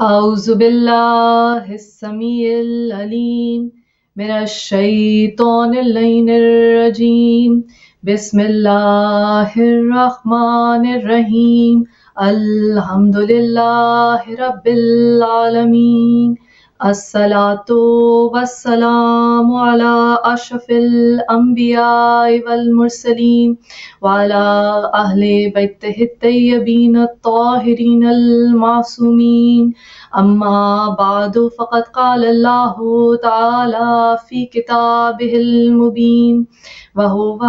أعوذ بالله السميع العليم من الشيطان اللعين الرجيم بسم الله الرحمن الرحيم الحمد لله رب العالمين الصلاة والسلام على أشرف الأنبياء والمرسلين وعلى أهل بيته الطيبين الطاهرين المعصومين أما بعد فقد قال الله تعالى في كتابه المبين وهو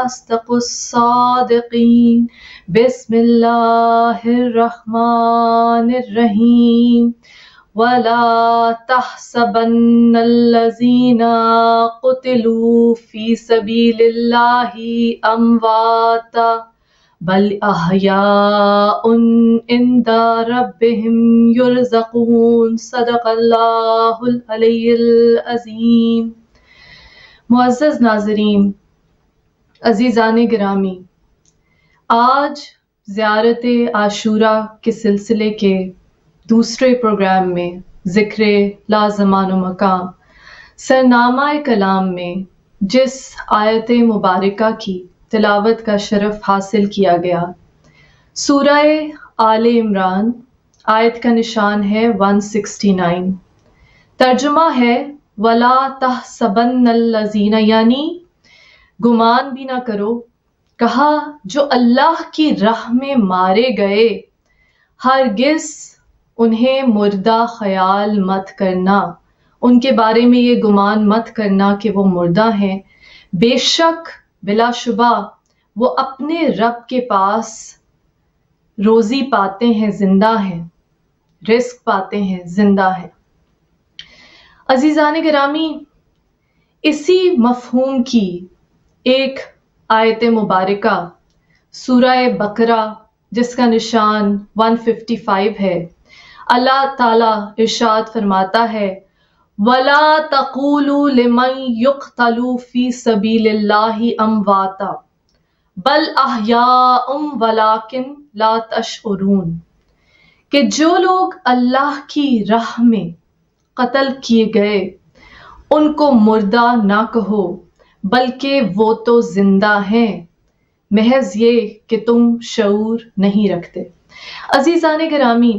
أصدق الصادقين بسم الله الرحمن الرحيم ولا تحسبن الذين قتلوا في سبيل الله أمواتا بل أحياء عند ربهم يرزقون صدق اللہ العلی العظیم۔ معزز ناظرین، عزیزان گرامی، آج زیارت عاشورہ کے سلسلے کے دوسرے پروگرام میں ذکر لا زمان و مکان سرنامہ کلام میں جس آیت مبارکہ کی تلاوت کا شرف حاصل کیا گیا، سورہ آل عمران، آیت کا نشان ہے 169۔ ترجمہ ہے وَلَا تَحْسَبَنَّ الَّذِينَ، یعنی گمان بھی نہ کرو، کہا جو اللہ کی راہ میں مارے گئے، ہرگز انہیں مردہ خیال مت کرنا، ان کے بارے میں یہ گمان مت کرنا کہ وہ مردہ ہیں، بے شک بلا شبہ وہ اپنے رب کے پاس روزی پاتے ہیں، زندہ ہیں، رزق پاتے ہیں، زندہ ہیں۔ عزیزان گرامی، اسی مفہوم کی ایک آیت مبارکہ سورہ بقرہ جس کا نشان 155 ہے، اللہ تعالیٰ ارشاد فرماتا ہے وَلَا تَقُولُوا لِمَن يُقْتَلُ فِي سَبِيلِ اللَّهِ أَمْوَاتًا بَلْ أَحْيَاءٌ وَلَٰكِن لَا تَشْعُرُونَ، کہ جو لوگ اللہ کی راہ میں قتل کیے گئے ان کو مردہ نہ کہو، بلکہ وہ تو زندہ ہیں، محض یہ کہ تم شعور نہیں رکھتے۔ عزیزان گرامی،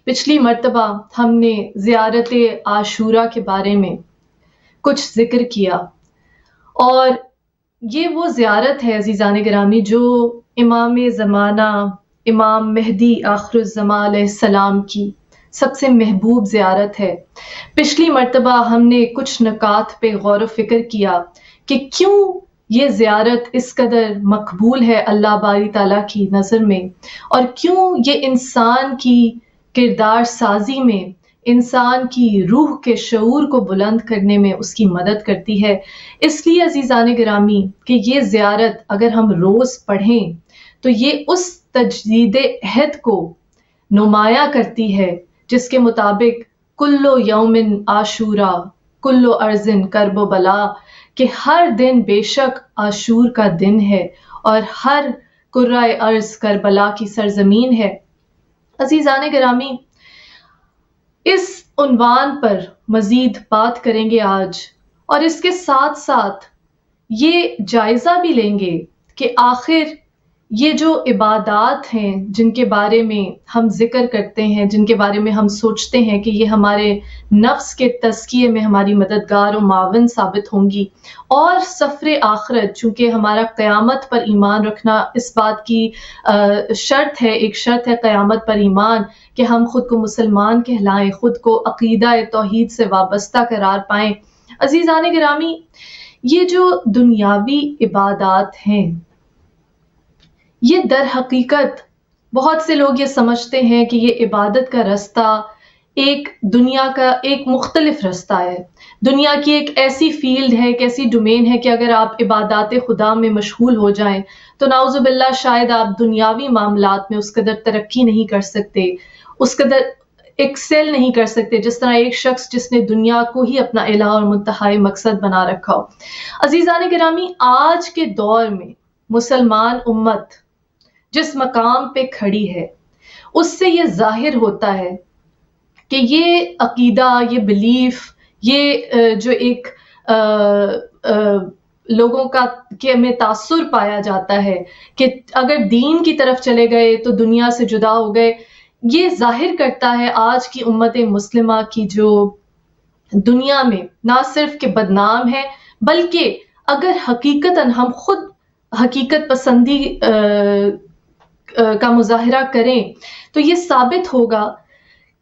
پچھلی مرتبہ ہم نے زیارت عاشورہ کے بارے میں کچھ ذکر کیا، اور یہ وہ زیارت ہے عزیزان گرامی جو امام زمانہ امام مہدی آخر الزمان علیہ السلام کی سب سے محبوب زیارت ہے۔ پچھلی مرتبہ ہم نے کچھ نکات پہ غور و فکر کیا کہ کیوں یہ زیارت اس قدر مقبول ہے اللہ باری تعالیٰ کی نظر میں، اور کیوں یہ انسان کی کردار سازی میں، انسان کی روح کے شعور کو بلند کرنے میں اس کی مدد کرتی ہے۔ اس لیے عزیزان گرامی کہ یہ زیارت اگر ہم روز پڑھیں تو یہ اس تجدید عہد کو نمایاں کرتی ہے جس کے مطابق کلو یومن عاشورہ کلو ارضن کرب و بلا، کہ ہر دن بے شک عاشور کا دن ہے اور ہر کرۂ ارض کربلا کی سرزمین ہے۔ عزیزان گرامی، اس عنوان پر مزید بات کریں گے آج، اور اس کے ساتھ ساتھ یہ جائزہ بھی لیں گے کہ آخر یہ جو عبادات ہیں جن کے بارے میں ہم ذکر کرتے ہیں، جن کے بارے میں ہم سوچتے ہیں کہ یہ ہمارے نفس کے تزکیے میں ہماری مددگار و معاون ثابت ہوں گی، اور سفر آخرت، چونکہ ہمارا قیامت پر ایمان رکھنا اس بات کی شرط ہے، ایک شرط ہے قیامت پر ایمان، کہ ہم خود کو مسلمان کہلائیں، خود کو عقیدہ توحید سے وابستہ قرار پائیں۔ عزیزان گرامی، یہ جو دنیاوی عبادات ہیں، یہ در حقیقت بہت سے لوگ یہ سمجھتے ہیں کہ یہ عبادت کا رستہ ایک دنیا کا ایک مختلف رستہ ہے، دنیا کی ایک ایسی فیلڈ ہے، ایک ایسی ڈومین ہے کہ اگر آپ عبادات خدا میں مشغول ہو جائیں تو نعوذ باللہ شاید آپ دنیاوی معاملات میں اس قدر ترقی نہیں کر سکتے، اس قدر ایکسل نہیں کر سکتے جس طرح ایک شخص جس نے دنیا کو ہی اپنا الہ اور منتہائی مقصد بنا رکھا ہو۔ عزیزان گرامی، آج کے دور میں مسلمان امت جس مقام پہ کھڑی ہے اس سے یہ ظاہر ہوتا ہے کہ یہ عقیدہ، یہ بلیف، یہ جو ایک لوگوں کا کہ میں تاثر پایا جاتا ہے کہ اگر دین کی طرف چلے گئے تو دنیا سے جدا ہو گئے، یہ ظاہر کرتا ہے آج کی امت مسلمہ کی جو دنیا میں نہ صرف کہ بدنام ہے، بلکہ اگر حقیقتاً ہم خود حقیقت پسندی کا مظاہرہ کریں تو یہ ثابت ہوگا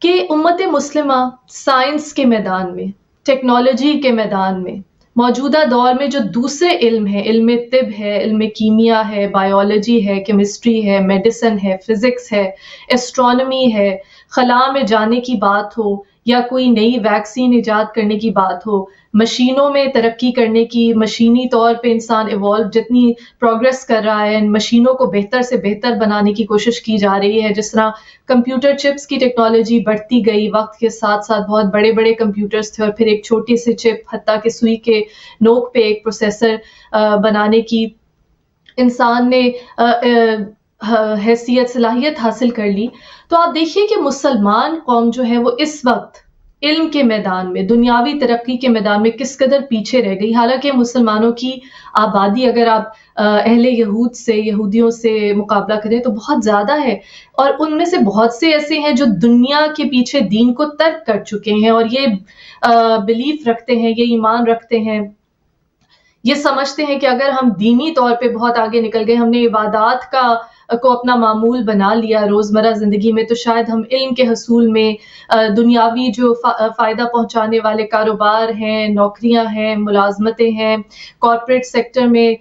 کہ امت مسلمہ سائنس کے میدان میں، ٹیکنالوجی کے میدان میں، موجودہ دور میں جو دوسرے علم ہیں، علم طب ہے، علم کیمیا ہے، بایولوجی ہے، کیمسٹری ہے، میڈیسن ہے، فزکس ہے، ایسٹرونومی ہے، خلا میں جانے کی بات ہو یا کوئی نئی ویکسین ایجاد کرنے کی بات ہو، مشینوں میں ترقی کرنے کی، مشینی طور پہ انسان ایوالو جتنی پروگریس کر رہا ہے، ان مشینوں کو بہتر سے بہتر بنانے کی کوشش کی جا رہی ہے، جس طرح کمپیوٹر چپس کی ٹیکنالوجی بڑھتی گئی، وقت کے ساتھ ساتھ بہت بڑے بڑے کمپیوٹرز تھے اور پھر ایک چھوٹی سی چپ، حتیٰ کہ سوئی کے نوک پہ ایک پروسیسر بنانے کی انسان نے حیثیت صلاحیت حاصل کر لی. تو آپ دیکھیے کہ مسلمان قوم جو ہے وہ اس وقت علم کے میدان میں، دنیاوی ترقی کے میدان میں کس قدر پیچھے رہ گئی. حالانکہ مسلمانوں کی آبادی اگر آپ اہل یہود سے، یہودیوں سے مقابلہ کریں تو بہت زیادہ ہے، اور ان میں سے بہت سے ایسے ہیں جو دنیا کے پیچھے دین کو ترک کر چکے ہیں اور یہ بلیف رکھتے ہیں، یہ ایمان رکھتے ہیں، یہ سمجھتے ہیں کہ اگر ہم دینی طور پہ بہت آگے نکل گئے، ہم نے عبادات کو اپنا معمول بنا لیا روزمرہ زندگی میں، تو شاید ہم علم کے حصول میں دنیاوی جو فائدہ پہنچانے والے کاروبار ہیں، نوکریاں ہیں، ملازمتیں ہیں، کارپوریٹ سیکٹر میں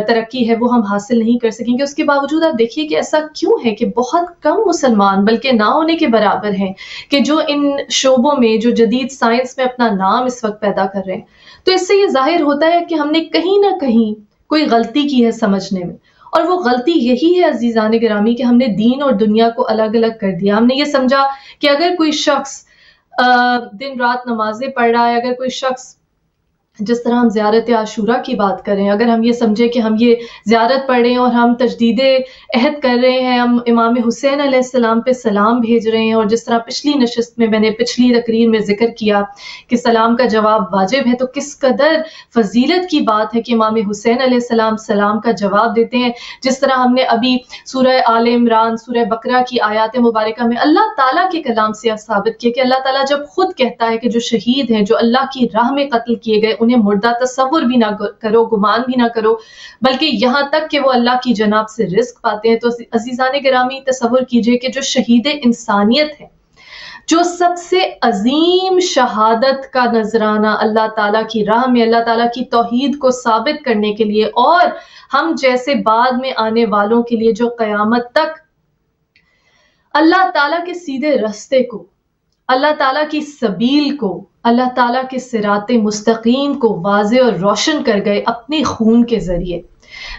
ترقی ہے، وہ ہم حاصل نہیں کر سکیں گے. اس کے باوجود آپ دیکھیے کہ ایسا کیوں ہے کہ بہت کم مسلمان، بلکہ نہ ہونے کے برابر ہیں، کہ جو ان شعبوں میں، جو جدید سائنس میں اپنا نام اس وقت پیدا کر رہے ہیں. تو اس سے یہ ظاہر ہوتا ہے کہ ہم نے کہیں نہ کہیں کوئی غلطی کی ہے سمجھنے میں، اور وہ غلطی یہی ہے عزیزان گرامی کہ ہم نے دین اور دنیا کو الگ الگ کر دیا. ہم نے یہ سمجھا کہ اگر کوئی شخص دن رات نمازیں پڑھ رہا ہے، اگر کوئی شخص جس طرح ہم زیارت عاشورہ کی بات کریں، اگر ہم یہ سمجھے کہ ہم یہ زیارت پڑھ رہے ہیں اور ہم تجدید عہد کر رہے ہیں، ہم امام حسین علیہ السلام پہ سلام بھیج رہے ہیں، اور جس طرح پچھلی نشست میں نے پچھلی تقریر میں ذکر کیا کہ سلام کا جواب واجب ہے، تو کس قدر فضیلت کی بات ہے کہ امام حسین علیہ السلام سلام کا جواب دیتے ہیں. جس طرح ہم نے ابھی سورہ آل عمران، سورہ بقرہ کی آیات مبارکہ میں اللہ تعالیٰ کے کلام سے ثابت کیا کہ اللہ تعالیٰ جب خود کہتا ہے کہ جو شہید ہیں، جو اللہ کی راہ میں قتل کیے گئے، انہیں مردہ تصور بھی نہ کرو، گمان بھی نہ کرو، بلکہ یہاں تک کہ وہ اللہ کی جناب سے رزق پاتے ہیں. تو عزیزان گرامی تصور کیجئے کہ جو شہید انسانیت ہے، جو سب سے عظیم شہادت کا نذرانہ اللہ تعالیٰ کی راہ میں، اللہ تعالیٰ کی توحید کو ثابت کرنے کے لیے، اور ہم جیسے بعد میں آنے والوں کے لیے جو قیامت تک اللہ تعالیٰ کے سیدھے راستے کو، اللہ تعالیٰ کی سبیل کو، اللہ تعالیٰ کے صراط مستقیم کو واضح اور روشن کر گئے اپنے خون کے ذریعے.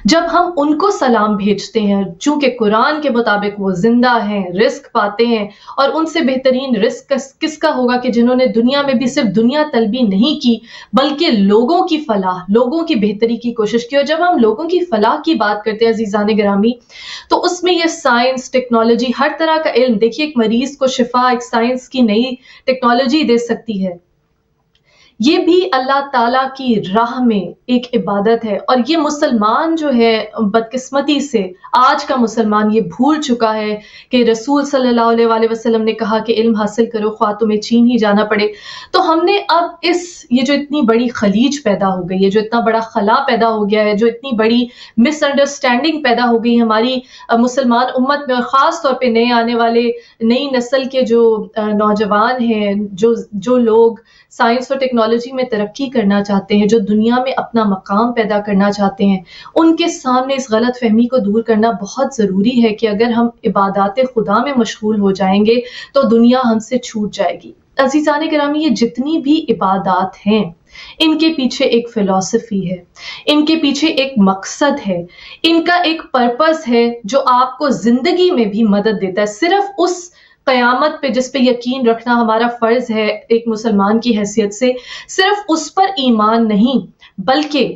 جب ہم ان کو سلام بھیجتے ہیں، چونکہ قرآن کے مطابق وہ زندہ ہیں، رزق پاتے ہیں، اور ان سے بہترین رزق کس کا ہوگا کہ جنہوں نے دنیا میں بھی صرف دنیا طلبی نہیں کی، بلکہ لوگوں کی فلاح، لوگوں کی بہتری کی کوشش کی. اور جب ہم لوگوں کی فلاح کی بات کرتے ہیں عزیزان گرامی، تو اس میں یہ سائنس، ٹیکنالوجی، ہر طرح کا علم، دیکھیے ایک مریض کو شفا ایک سائنس کی نئی ٹیکنالوجی دے سکتی ہے، یہ بھی اللہ تعالیٰ کی راہ میں ایک عبادت ہے. اور یہ مسلمان جو ہے بدقسمتی سے آج کا مسلمان یہ بھول چکا ہے کہ رسول صلی اللہ علیہ وآلہ وسلم نے کہا کہ علم حاصل کرو خواہ تمہیں چین ہی جانا پڑے. تو ہم نے اب یہ جو اتنی بڑی خلیج پیدا ہو گئی ہے، جو اتنا بڑا خلا پیدا ہو گیا ہے، جو اتنی بڑی مس انڈرسٹینڈنگ پیدا ہو گئی ہماری مسلمان امت میں، اور خاص طور پہ نئے آنے والے نئی نسل کے جو نوجوان ہیں، جو لوگ سائنس اور ٹیکنالوجی میں ترقی کرنا چاہتے ہیں، جو دنیا میں اپنا مقام پیدا کرنا چاہتے ہیں، ان کے سامنے اس غلط فہمی کو دور کرنا بہت ضروری ہے کہ اگر ہم عبادات خدا میں مشغول ہو جائیں گے تو دنیا ہم سے چھوٹ جائے گی. عزیزان گرامی، یہ جتنی بھی عبادات ہیں، ان کے پیچھے ایک فلسفی ہے، ان کے پیچھے ایک مقصد ہے، ان کا ایک پرپس ہے جو آپ کو زندگی میں بھی مدد دیتا ہے. صرف اس قیامت پہ جس پہ یقین رکھنا ہمارا فرض ہے ایک مسلمان کی حیثیت سے، صرف اس پر ایمان نہیں، بلکہ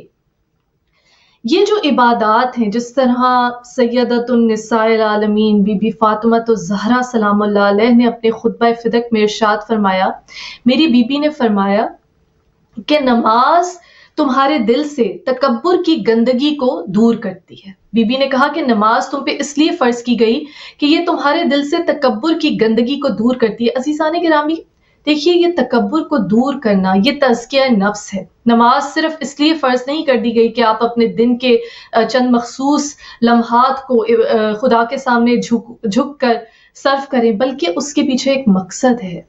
یہ جو عبادات ہیں، جس طرح سیدۃ النساء العالمین بی بی فاطمہ الزہرا سلام اللہ علیہ نے اپنے خطبہ فدق میں ارشاد فرمایا، میری بی بی نے فرمایا کہ نماز تمہارے دل سے تکبر کی گندگی کو دور کرتی ہے۔ بی بی نے کہا کہ نماز تم پہ اس لیے فرض کی گئی کہ یہ تمہارے دل سے تکبر کی گندگی کو دور کرتی ہے۔ عزیزان گرامی، دیکھیے یہ تکبر کو دور کرنا یہ تزکیہ نفس ہے۔ نماز صرف اس لیے فرض نہیں کر دی گئی کہ آپ اپنے دن کے چند مخصوص لمحات کو خدا کے سامنے جھک کر صرف کریں، بلکہ اس کے پیچھے ایک مقصد ہے۔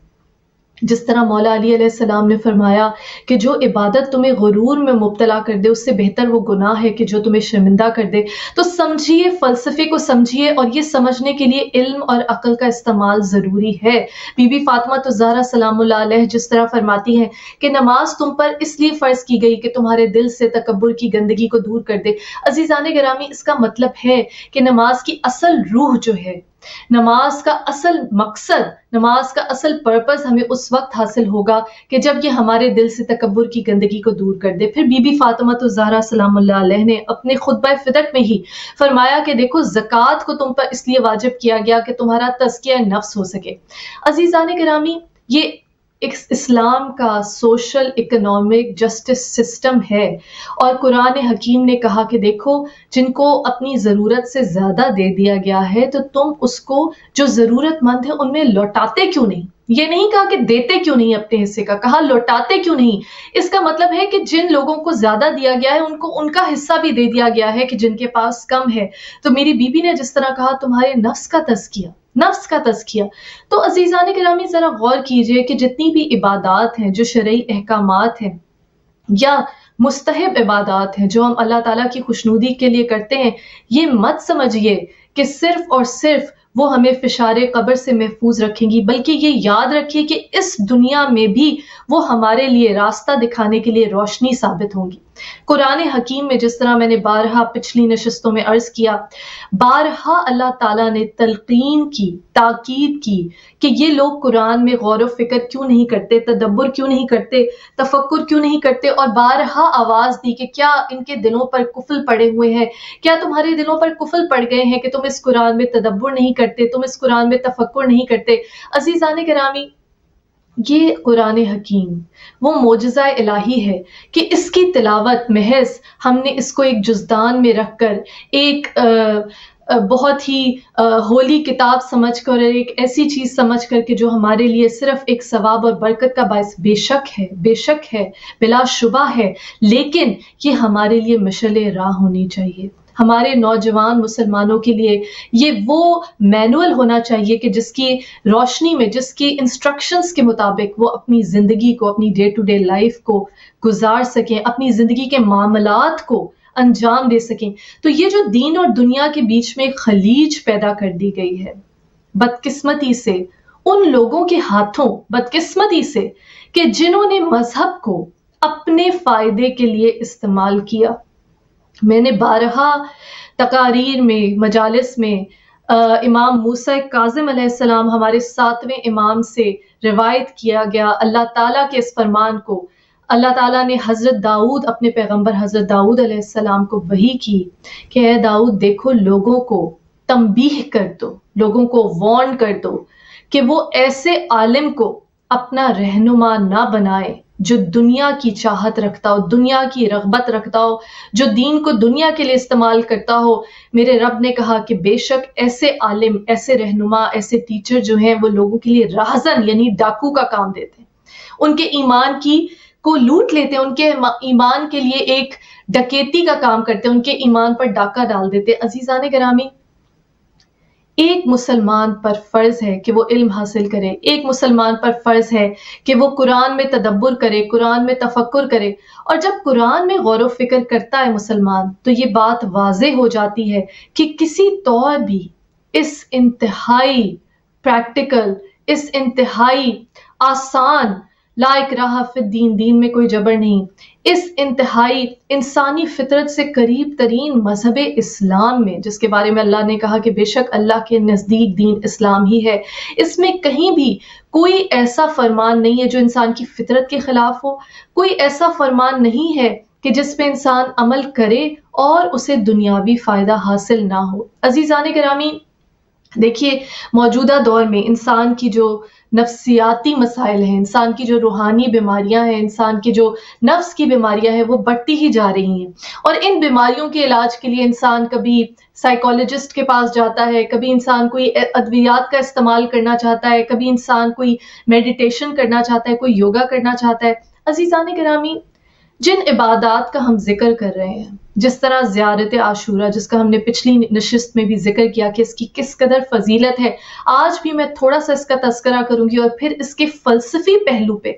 جس طرح مولا علی علیہ السلام نے فرمایا کہ جو عبادت تمہیں غرور میں مبتلا کر دے اس سے بہتر وہ گناہ ہے کہ جو تمہیں شرمندہ کر دے۔ تو سمجھیے، فلسفے کو سمجھیے، اور یہ سمجھنے کے لیے علم اور عقل کا استعمال ضروری ہے۔ بی بی فاطمہ الزہرا سلام اللہ علیہ جس طرح فرماتی ہیں کہ نماز تم پر اس لیے فرض کی گئی کہ تمہارے دل سے تکبر کی گندگی کو دور کر دے۔ عزیزان گرامی، اس کا مطلب ہے کہ نماز کی اصل روح جو ہے، نماز کا اصل مقصد، نماز کا اصل پرپس ہمیں اس وقت حاصل ہوگا کہ جب یہ ہمارے دل سے تکبر کی گندگی کو دور کر دے۔ پھر بی بی فاطمہ الزہرا سلام اللہ علیہ نے اپنے خطبہ فدق میں ہی فرمایا کہ دیکھو زکوٰۃ کو تم پر اس لیے واجب کیا گیا کہ تمہارا تزکیہ نفس ہو سکے۔ عزیزان گرامی، یہ اسلام کا سوشل اکنامک جسٹس سسٹم ہے، اور قرآن حکیم نے کہا کہ دیکھو جن کو اپنی ضرورت سے زیادہ دے دیا گیا ہے تو تم اس کو جو ضرورت مند ہے ان میں لوٹاتے کیوں نہیں؟ یہ نہیں کہا کہ دیتے کیوں نہیں اپنے حصے کا، کہا لوٹاتے کیوں نہیں۔ اس کا مطلب ہے کہ جن لوگوں کو زیادہ دیا گیا ہے ان کو ان کا حصہ بھی دے دیا گیا ہے کہ جن کے پاس کم ہے۔ تو میری بیوی نے جس طرح کہا تمہارے نفس کا تزکیہ، نفس کا تزکیہ۔ تو عزیزان گرامی ذرا غور کیجئے کہ جتنی بھی عبادات ہیں جو شرعی احکامات ہیں یا مستحب عبادات ہیں جو ہم اللہ تعالیٰ کی خوشنودی کے لیے کرتے ہیں، یہ مت سمجھیے کہ صرف اور صرف وہ ہمیں فشار قبر سے محفوظ رکھیں گی، بلکہ یہ یاد رکھیے کہ اس دنیا میں بھی وہ ہمارے لیے راستہ دکھانے کے لیے روشنی ثابت ہوں گی۔ قرآن حکیم میں جس طرح میں نے بارہا پچھلی نشستوں میں عرض کیا، بارہا اللہ تعالیٰ نے تلقین کی، تاکید کی کہ یہ لوگ قرآن میں غور و فکر کیوں نہیں کرتے، تدبر کیوں نہیں کرتے، تفکر کیوں نہیں کرتے، اور بارہا آواز دی کہ کیا ان کے دلوں پر قفل پڑے ہوئے ہیں، کیا تمہارے دلوں پر قفل پڑ گئے ہیں کہ تم اس قرآن میں تدبر نہیں کرتے، تم اس قرآن میں تفکر نہیں کرتے۔ عزیزان گرامی، یہ قرآن حکیم وہ معجزہ الہی ہے کہ اس کی تلاوت محض ہم نے اس کو ایک جزدان میں رکھ کر ایک بہت ہی ہولی کتاب سمجھ کر، ایک ایسی چیز سمجھ کر کہ جو ہمارے لیے صرف ایک ثواب اور برکت کا باعث بے شک ہے، بلا شبہ ہے، لیکن یہ ہمارے لیے مشعل راہ ہونی چاہیے۔ ہمارے نوجوان مسلمانوں کے لیے یہ وہ مینول ہونا چاہیے کہ جس کی روشنی میں، جس کی انسٹرکشنز کے مطابق وہ اپنی زندگی کو، اپنی ڈے ٹو ڈے لائف کو گزار سکیں، اپنی زندگی کے معاملات کو انجام دے سکیں۔ تو یہ جو دین اور دنیا کے بیچ میں ایک خلیج پیدا کر دی گئی ہے، بدقسمتی سے ان لوگوں کے ہاتھوں، بدقسمتی سے کہ جنہوں نے مذہب کو اپنے فائدے کے لیے استعمال کیا۔ میں نے بارہا تقاریر میں، مجالس میں امام موسیٰ کاظم علیہ السلام ہمارے 7ویں امام سے روایت کیا گیا اللہ تعالیٰ کے اس فرمان کو۔ اللہ تعالیٰ نے حضرت داؤد، اپنے پیغمبر حضرت داؤد علیہ السلام کو وحی کی کہ اے داؤد دیکھو لوگوں کو تنبیہ کر دو، لوگوں کو وارن کر دو کہ وہ ایسے عالم کو اپنا رہنما نہ بنائے جو دنیا کی چاہت رکھتا ہو، دنیا کی رغبت رکھتا ہو، جو دین کو دنیا کے لیے استعمال کرتا ہو۔ میرے رب نے کہا کہ بے شک ایسے عالم، ایسے رہنما، ایسے ٹیچر جو ہیں وہ لوگوں کے لیے راہزن یعنی ڈاکو کا کام دیتے ہیں، ان کے ایمان کو لوٹ لیتے ہیں، ان کے ایمان کے لیے ایک ڈکیتی کا کام کرتے ہیں، ان کے ایمان پر ڈاکہ ڈال دیتے ہیں۔ عزیزان گرامی، ایک مسلمان پر فرض ہے کہ وہ علم حاصل کرے، ایک مسلمان پر فرض ہے کہ وہ قرآن میں تدبر کرے، قرآن میں تفکر کرے، اور جب قرآن میں غور و فکر کرتا ہے مسلمان تو یہ بات واضح ہو جاتی ہے کہ کسی طور بھی اس انتہائی پریکٹیکل، اس انتہائی آسان، لا اکراہ فی الدین، دین میں کوئی جبر نہیں، اس انتہائی انسانی فطرت سے قریب ترین مذہب اسلام میں، جس کے بارے میں اللہ نے کہا کہ بے شک اللہ کے نزدیک دین اسلام ہی ہے، اس میں کہیں بھی کوئی ایسا فرمان نہیں ہے جو انسان کی فطرت کے خلاف ہو، کوئی ایسا فرمان نہیں ہے کہ جس پہ انسان عمل کرے اور اسے دنیاوی فائدہ حاصل نہ ہو۔ عزیزان گرامی، دیکھیے موجودہ دور میں انسان کی جو نفسیاتی مسائل ہیں، انسان کی جو روحانی بیماریاں ہیں، انسان کی جو نفس کی بیماریاں ہیں، وہ بڑھتی ہی جا رہی ہیں، اور ان بیماریوں کے علاج کے لیے انسان کبھی سائیکالوجسٹ کے پاس جاتا ہے، کبھی انسان کوئی ادویات کا استعمال کرنا چاہتا ہے، کبھی انسان کوئی میڈیٹیشن کرنا چاہتا ہے، کوئی یوگا کرنا چاہتا ہے۔ عزیزان گرامی، جن عبادات کا ہم ذکر کر رہے ہیں، جس طرح زیارت عاشورہ، جس کا ہم نے پچھلی نشست میں بھی ذکر کیا کہ اس کی کس قدر فضیلت ہے، آج بھی میں تھوڑا سا اس کا تذکرہ کروں گی اور پھر اس کے فلسفی پہلو پہ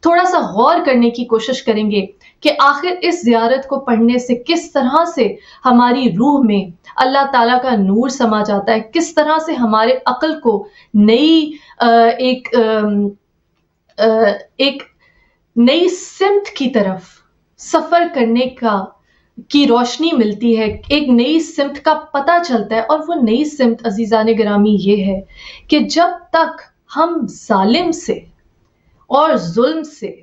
تھوڑا سا غور کرنے کی کوشش کریں گے کہ آخر اس زیارت کو پڑھنے سے کس طرح سے ہماری روح میں اللہ تعالیٰ کا نور سما جاتا ہے، کس طرح سے ہمارے عقل کو نئی ایک نئی سمت کی طرف سفر کرنے کی روشنی ملتی ہے، ایک نئی سمت کا پتہ چلتا ہے۔ اور وہ نئی سمت عزیزان گرامی یہ ہے کہ جب تک ہم ظالم سے اور ظلم سے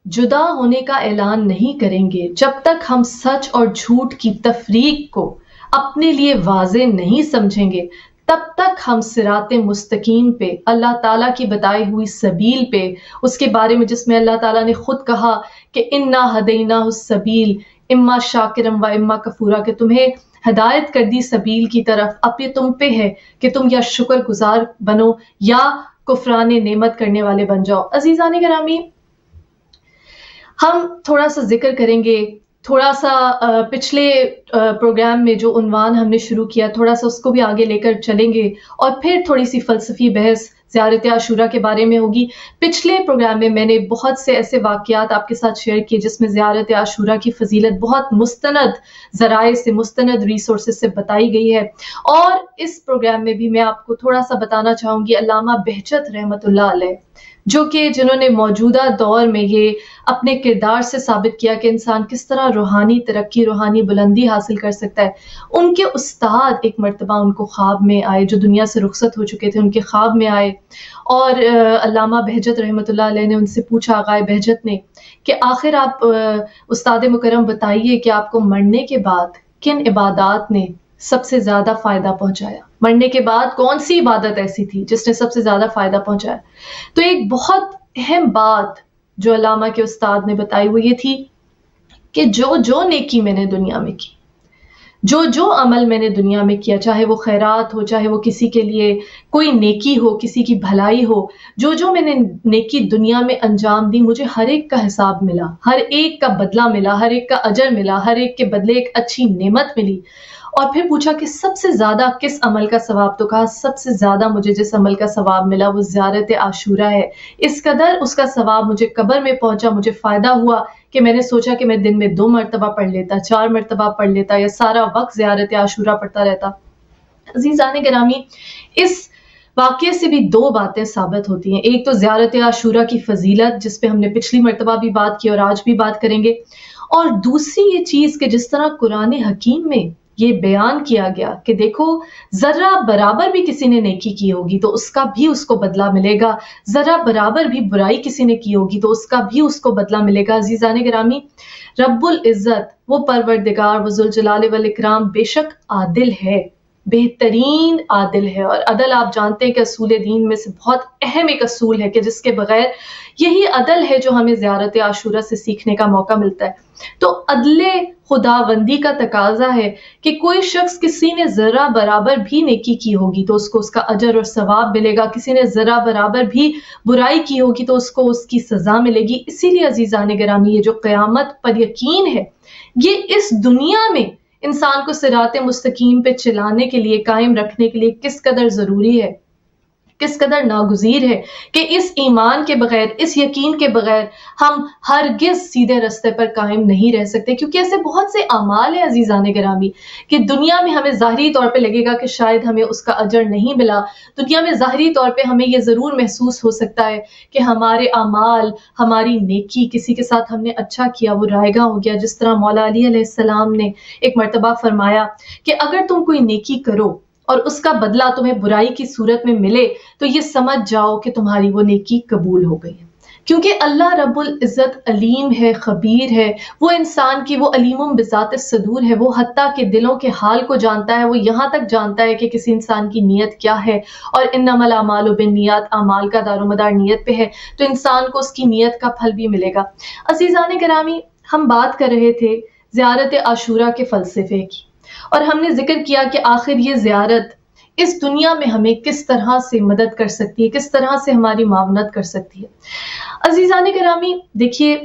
جدا ہونے کا اعلان نہیں کریں گے، جب تک ہم سچ اور جھوٹ کی تفریق کو اپنے لیے واضح نہیں سمجھیں گے، تب تک ہم صراط مستقیم پہ، اللہ تعالیٰ کی بتائی ہوئی سبیل پہ، اس کے بارے میں جس میں اللہ تعالیٰ نے خود کہا کہ انا ہدیناہ السبیل اما شاکرم و اما کفورا، کہ تمہیں ہدایت کر دی سبیل کی طرف، اب یہ تم پہ ہے کہ تم یا شکر گزار بنو یا کفران نعمت کرنے والے بن جاؤ۔ عزیزان گرامی، ہم تھوڑا سا ذکر کریں گے، تھوڑا سا پچھلے پروگرام میں جو عنوان ہم نے شروع کیا، تھوڑا سا اس کو بھی آگے لے کر چلیں گے، اور پھر تھوڑی سی فلسفی بحث زیارت عاشورہ کے بارے میں ہوگی۔ پچھلے پروگرام میں میں نے بہت سے ایسے واقعات آپ کے ساتھ شیئر کیے جس میں زیارت عاشورہ کی فضیلت بہت مستند ذرائع سے، مستند ریسورسز سے بتائی گئی ہے، اور اس پروگرام میں بھی میں آپ کو تھوڑا سا بتانا چاہوں گی علامہ بہجت رحمۃ اللہ علیہ، جو کہ جنہوں نے موجودہ دور میں یہ اپنے کردار سے ثابت کیا کہ انسان کس طرح روحانی ترقی، روحانی بلندی حاصل کر سکتا ہے۔ ان کے استاد ایک مرتبہ ان کو خواب میں آئے، جو دنیا سے رخصت ہو چکے تھے، ان کے خواب میں آئے، اور علامہ بہجت رحمۃ اللہ علیہ نے ان سے پوچھا، آغائے بہجت نے، کہ آخر آپ استاد مکرم بتائیے کہ آپ کو مرنے کے بعد کن عبادات نے سب سے زیادہ فائدہ پہنچایا، مرنے کے بعد کون سی عبادت ایسی تھی جس نے سب سے زیادہ فائدہ پہنچایا؟ تو ایک بہت اہم بات جو علامہ کے استاد نے بتائی وہ یہ تھی کہ جو نیکی میں نے دنیا میں کی، جو عمل میں نے دنیا میں کیا، چاہے وہ خیرات ہو، چاہے وہ کسی کے لیے کوئی نیکی ہو، کسی کی بھلائی ہو، جو میں نے نیکی دنیا میں انجام دی، مجھے ہر ایک کا حساب ملا، ہر ایک کا بدلہ ملا، ہر ایک کا اجر ملا، ہر ایک کے بدلے ایک اچھی نعمت ملی۔ اور پھر پوچھا کہ سب سے زیادہ کس عمل کا ثواب؟ تو کہا سب سے زیادہ مجھے جس عمل کا ثواب ملا وہ زیارت عاشورہ ہے۔ اس قدر اس کا ثواب مجھے قبر میں پہنچا، مجھے فائدہ ہوا کہ میں نے سوچا کہ میں دن میں 2 مرتبہ پڑھ لیتا، 4 مرتبہ پڑھ لیتا، یا سارا وقت زیارت عاشورہ پڑھتا رہتا۔ عزیزان گرامی، اس واقعے سے بھی 2 باتیں ثابت ہوتی ہیں۔ ایک تو زیارت عاشورہ کی فضیلت، جس پہ ہم نے پچھلی مرتبہ بھی بات کی اور آج بھی بات کریں گے، اور دوسری یہ چیز کہ جس طرح قرآن حکیم میں یہ بیان کیا گیا کہ دیکھو ذرہ برابر بھی کسی نے نیکی کی ہوگی تو اس کا بھی اس کو بدلہ ملے گا، ذرہ برابر بھی برائی کسی نے کی ہوگی تو اس کا بھی اس کو بدلہ ملے گا۔ عزیزان گرامی، رب العزت، وہ پروردگار، وہ ذوالجلال والاکرام بے شک عادل ہے، بہترین عادل ہے، اور عدل آپ جانتے ہیں کہ اصول دین میں سے بہت اہم ایک اصول ہے کہ جس کے بغیر یہی عدل ہے جو ہمیں زیارت عاشورہ سے سیکھنے کا موقع ملتا ہے۔ تو عدل خداوندی کا تقاضا ہے کہ کوئی شخص کسی نے ذرہ برابر بھی نیکی کی ہوگی تو اس کو اس کا اجر اور ثواب ملے گا، کسی نے ذرہ برابر بھی برائی کی ہوگی تو اس کو اس کی سزا ملے گی۔ اسی لیے عزیزان گرامی، یہ جو قیامت پر یقین ہے، یہ اس دنیا میں انسان کو صراط مستقیم پہ چلانے کے لیے، قائم رکھنے کے لیے کس قدر ضروری ہے، کس قدر ناگزیر ہے کہ اس ایمان کے بغیر، اس یقین کے بغیر ہم ہرگز سیدھے رستے پر قائم نہیں رہ سکتے، کیونکہ ایسے بہت سے اعمال ہیں عزیزان گرامی کہ دنیا میں ہمیں ظاہری طور پہ لگے گا کہ شاید ہمیں اس کا اجر نہیں ملا، دنیا میں ظاہری طور پہ ہمیں یہ ضرور محسوس ہو سکتا ہے کہ ہمارے اعمال، ہماری نیکی، کسی کے ساتھ ہم نے اچھا کیا وہ رائگاں ہو گیا، جس طرح مولا علی علیہ السلام نے ایک مرتبہ فرمایا کہ اگر تم کوئی نیکی کرو اور اس کا بدلہ تمہیں برائی کی صورت میں ملے تو یہ سمجھ جاؤ کہ تمہاری وہ نیکی قبول ہو گئی ہے۔ کیونکہ اللہ رب العزت علیم ہے، خبیر ہے، وہ انسان کی وہ علیم بذات الصدور ہے، وہ حتیٰ کہ دلوں کے حال کو جانتا ہے، وہ یہاں تک جانتا ہے کہ کسی انسان کی نیت کیا ہے، اور انما الاعمال بالنیات، اعمال کا دار و مدار نیت پہ ہے، تو انسان کو اس کی نیت کا پھل بھی ملے گا۔ عزیزان گرامی، ہم بات کر رہے تھے زیارت عاشورہ کے فلسفے کی، اور ہم نے ذکر کیا کہ آخر یہ زیارت اس دنیا میں ہمیں کس طرح سے مدد کر سکتی ہے، کس طرح سے ہماری معاونت کر سکتی ہے۔ عزیزان گرامی، دیکھیے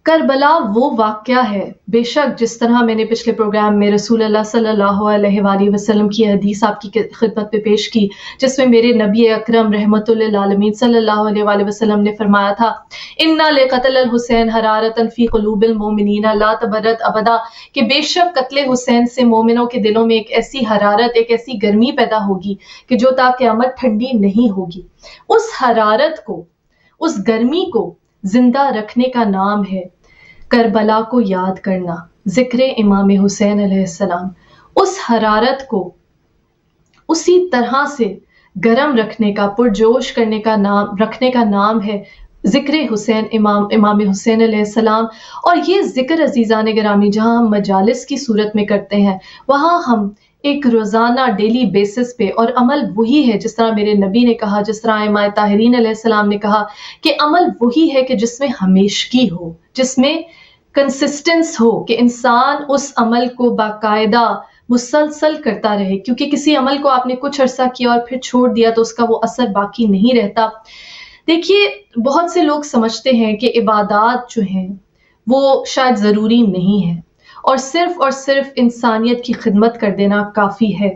کربلا وہ واقعہ ہے، بے شک جس طرح میں نے پچھلے پروگرام میں رسول اللہ صلی اللہ علیہ وآلہ وسلم کی حدیث آپ کی خدمت میں پیش کی، جس میں میرے نبی اکرم رحمت للعالمین صلی اللہ علیہ وآلہ وسلم نے فرمایا تھا اِنَّ لِقَتْلِ الْحُسَيْنِ حَرَارَةً فِي قُلُوبِ الْمُؤْمِنِينَ لَا تَبْرَدْ أَبَدًا، کہ بے شک قتل حسین سے مومنوں کے دلوں میں ایک ایسی حرارت، ایک ایسی گرمی پیدا ہوگی کہ جو تا قیامت ٹھنڈی نہیں ہوگی۔ اس حرارت کو، اس گرمی کو زندہ رکھنے کا نام ہے کربلا کو یاد کرنا، ذکر امام حسین علیہ السلام۔ اس حرارت کو اسی طرح سے گرم رکھنے کا، پرجوش رکھنے کا نام ہے ذکر حسین، امام حسین علیہ السلام۔ اور یہ ذکر عزیزان گرامی جہاں ہم مجالس کی صورت میں کرتے ہیں، وہاں ہم ایک روزانہ ڈیلی بیسس پہ، اور عمل وہی ہے جس طرح میرے نبی نے کہا، جس طرح ائمہ طاہرین علیہ السلام نے کہا کہ عمل وہی ہے کہ جس میں ہمیشگی ہو، جس میں کنسسٹنس ہو، کہ انسان اس عمل کو باقاعدہ مسلسل کرتا رہے، کیونکہ کسی عمل کو آپ نے کچھ عرصہ کیا اور پھر چھوڑ دیا تو اس کا وہ اثر باقی نہیں رہتا۔ دیکھیے بہت سے لوگ سمجھتے ہیں کہ عبادات جو ہیں وہ شاید ضروری نہیں ہے، اور صرف انسانیت کی خدمت کر دینا کافی ہے۔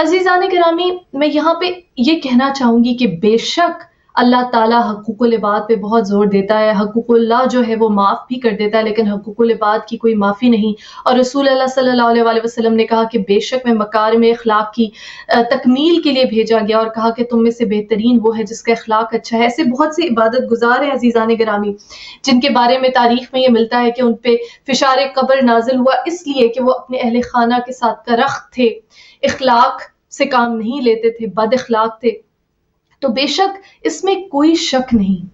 عزیزان گرامی، میں یہاں پہ یہ کہنا چاہوں گی کہ بے شک اللہ تعالیٰ حقوق العباد پہ بہت زور دیتا ہے، حقوق اللہ جو ہے وہ معاف بھی کر دیتا ہے، لیکن حقوق العباد کی کوئی معافی نہیں۔ اور رسول اللہ صلی اللہ علیہ وآلہ وسلم نے کہا کہ بے شک میں مکارم اخلاق کی تکمیل کے لیے بھیجا گیا، اور کہا کہ تم میں سے بہترین وہ ہے جس کا اخلاق اچھا ہے۔ ایسے بہت سے عبادت گزار ہیں عزیزان گرامی جن کے بارے میں تاریخ میں یہ ملتا ہے کہ ان پہ فشار قبر نازل ہوا اس لیے کہ وہ اپنے اہل خانہ کے ساتھ کرخت تھے، اخلاق سے کام نہیں لیتے تھے، بد اخلاق تھے۔ تو بے شک اس میں کوئی شک نہیں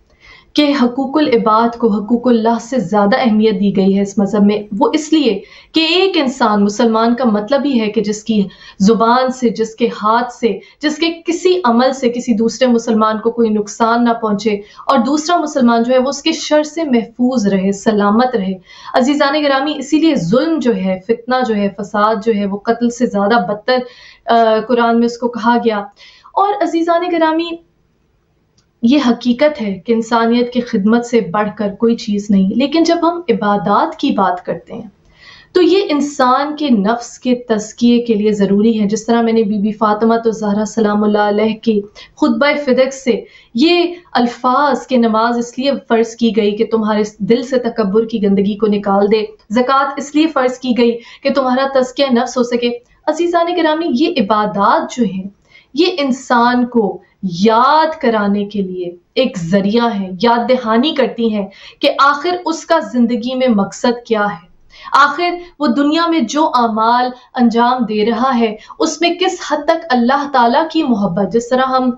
کہ حقوق العباد کو حقوق اللہ سے زیادہ اہمیت دی گئی ہے اس مذہب میں۔ وہ اس لیے کہ ایک انسان مسلمان کا مطلب ہی ہے کہ جس کی زبان سے، جس کے ہاتھ سے، جس کے کسی عمل سے کسی دوسرے مسلمان کو کوئی نقصان نہ پہنچے، اور دوسرا مسلمان جو ہے وہ اس کے شر سے محفوظ رہے، سلامت رہے۔ عزیزان گرامی، اسی لیے ظلم جو ہے، فتنہ جو ہے، فساد جو ہے، وہ قتل سے زیادہ بدتر قرآن میں اس کو کہا گیا۔ اور عزیزان گرامی، یہ حقیقت ہے کہ انسانیت کی خدمت سے بڑھ کر کوئی چیز نہیں، لیکن جب ہم عبادات کی بات کرتے ہیں تو یہ انسان کے نفس کے تزکیے کے لیے ضروری ہے۔ جس طرح میں نے بی بی فاطمہ الزہرا سلام اللہ علیہ کی خطبہ فدق سے یہ الفاظ کہ نماز اس لیے فرض کی گئی کہ تمہارے دل سے تکبر کی گندگی کو نکال دے، زکوٰۃ اس لیے فرض کی گئی کہ تمہارا تزکیہ نفس ہو سکے۔ عزیزان گرامی، یہ عبادات جو ہیں یہ انسان کو یاد کرانے کے لیے ایک ذریعہ ہے، یاد دہانی کرتی ہیں کہ آخر اس کا زندگی میں مقصد کیا ہے، آخر وہ دنیا میں جو اعمال انجام دے رہا ہے اس میں کس حد تک اللہ تعالیٰ کی محبت، جس طرح ہم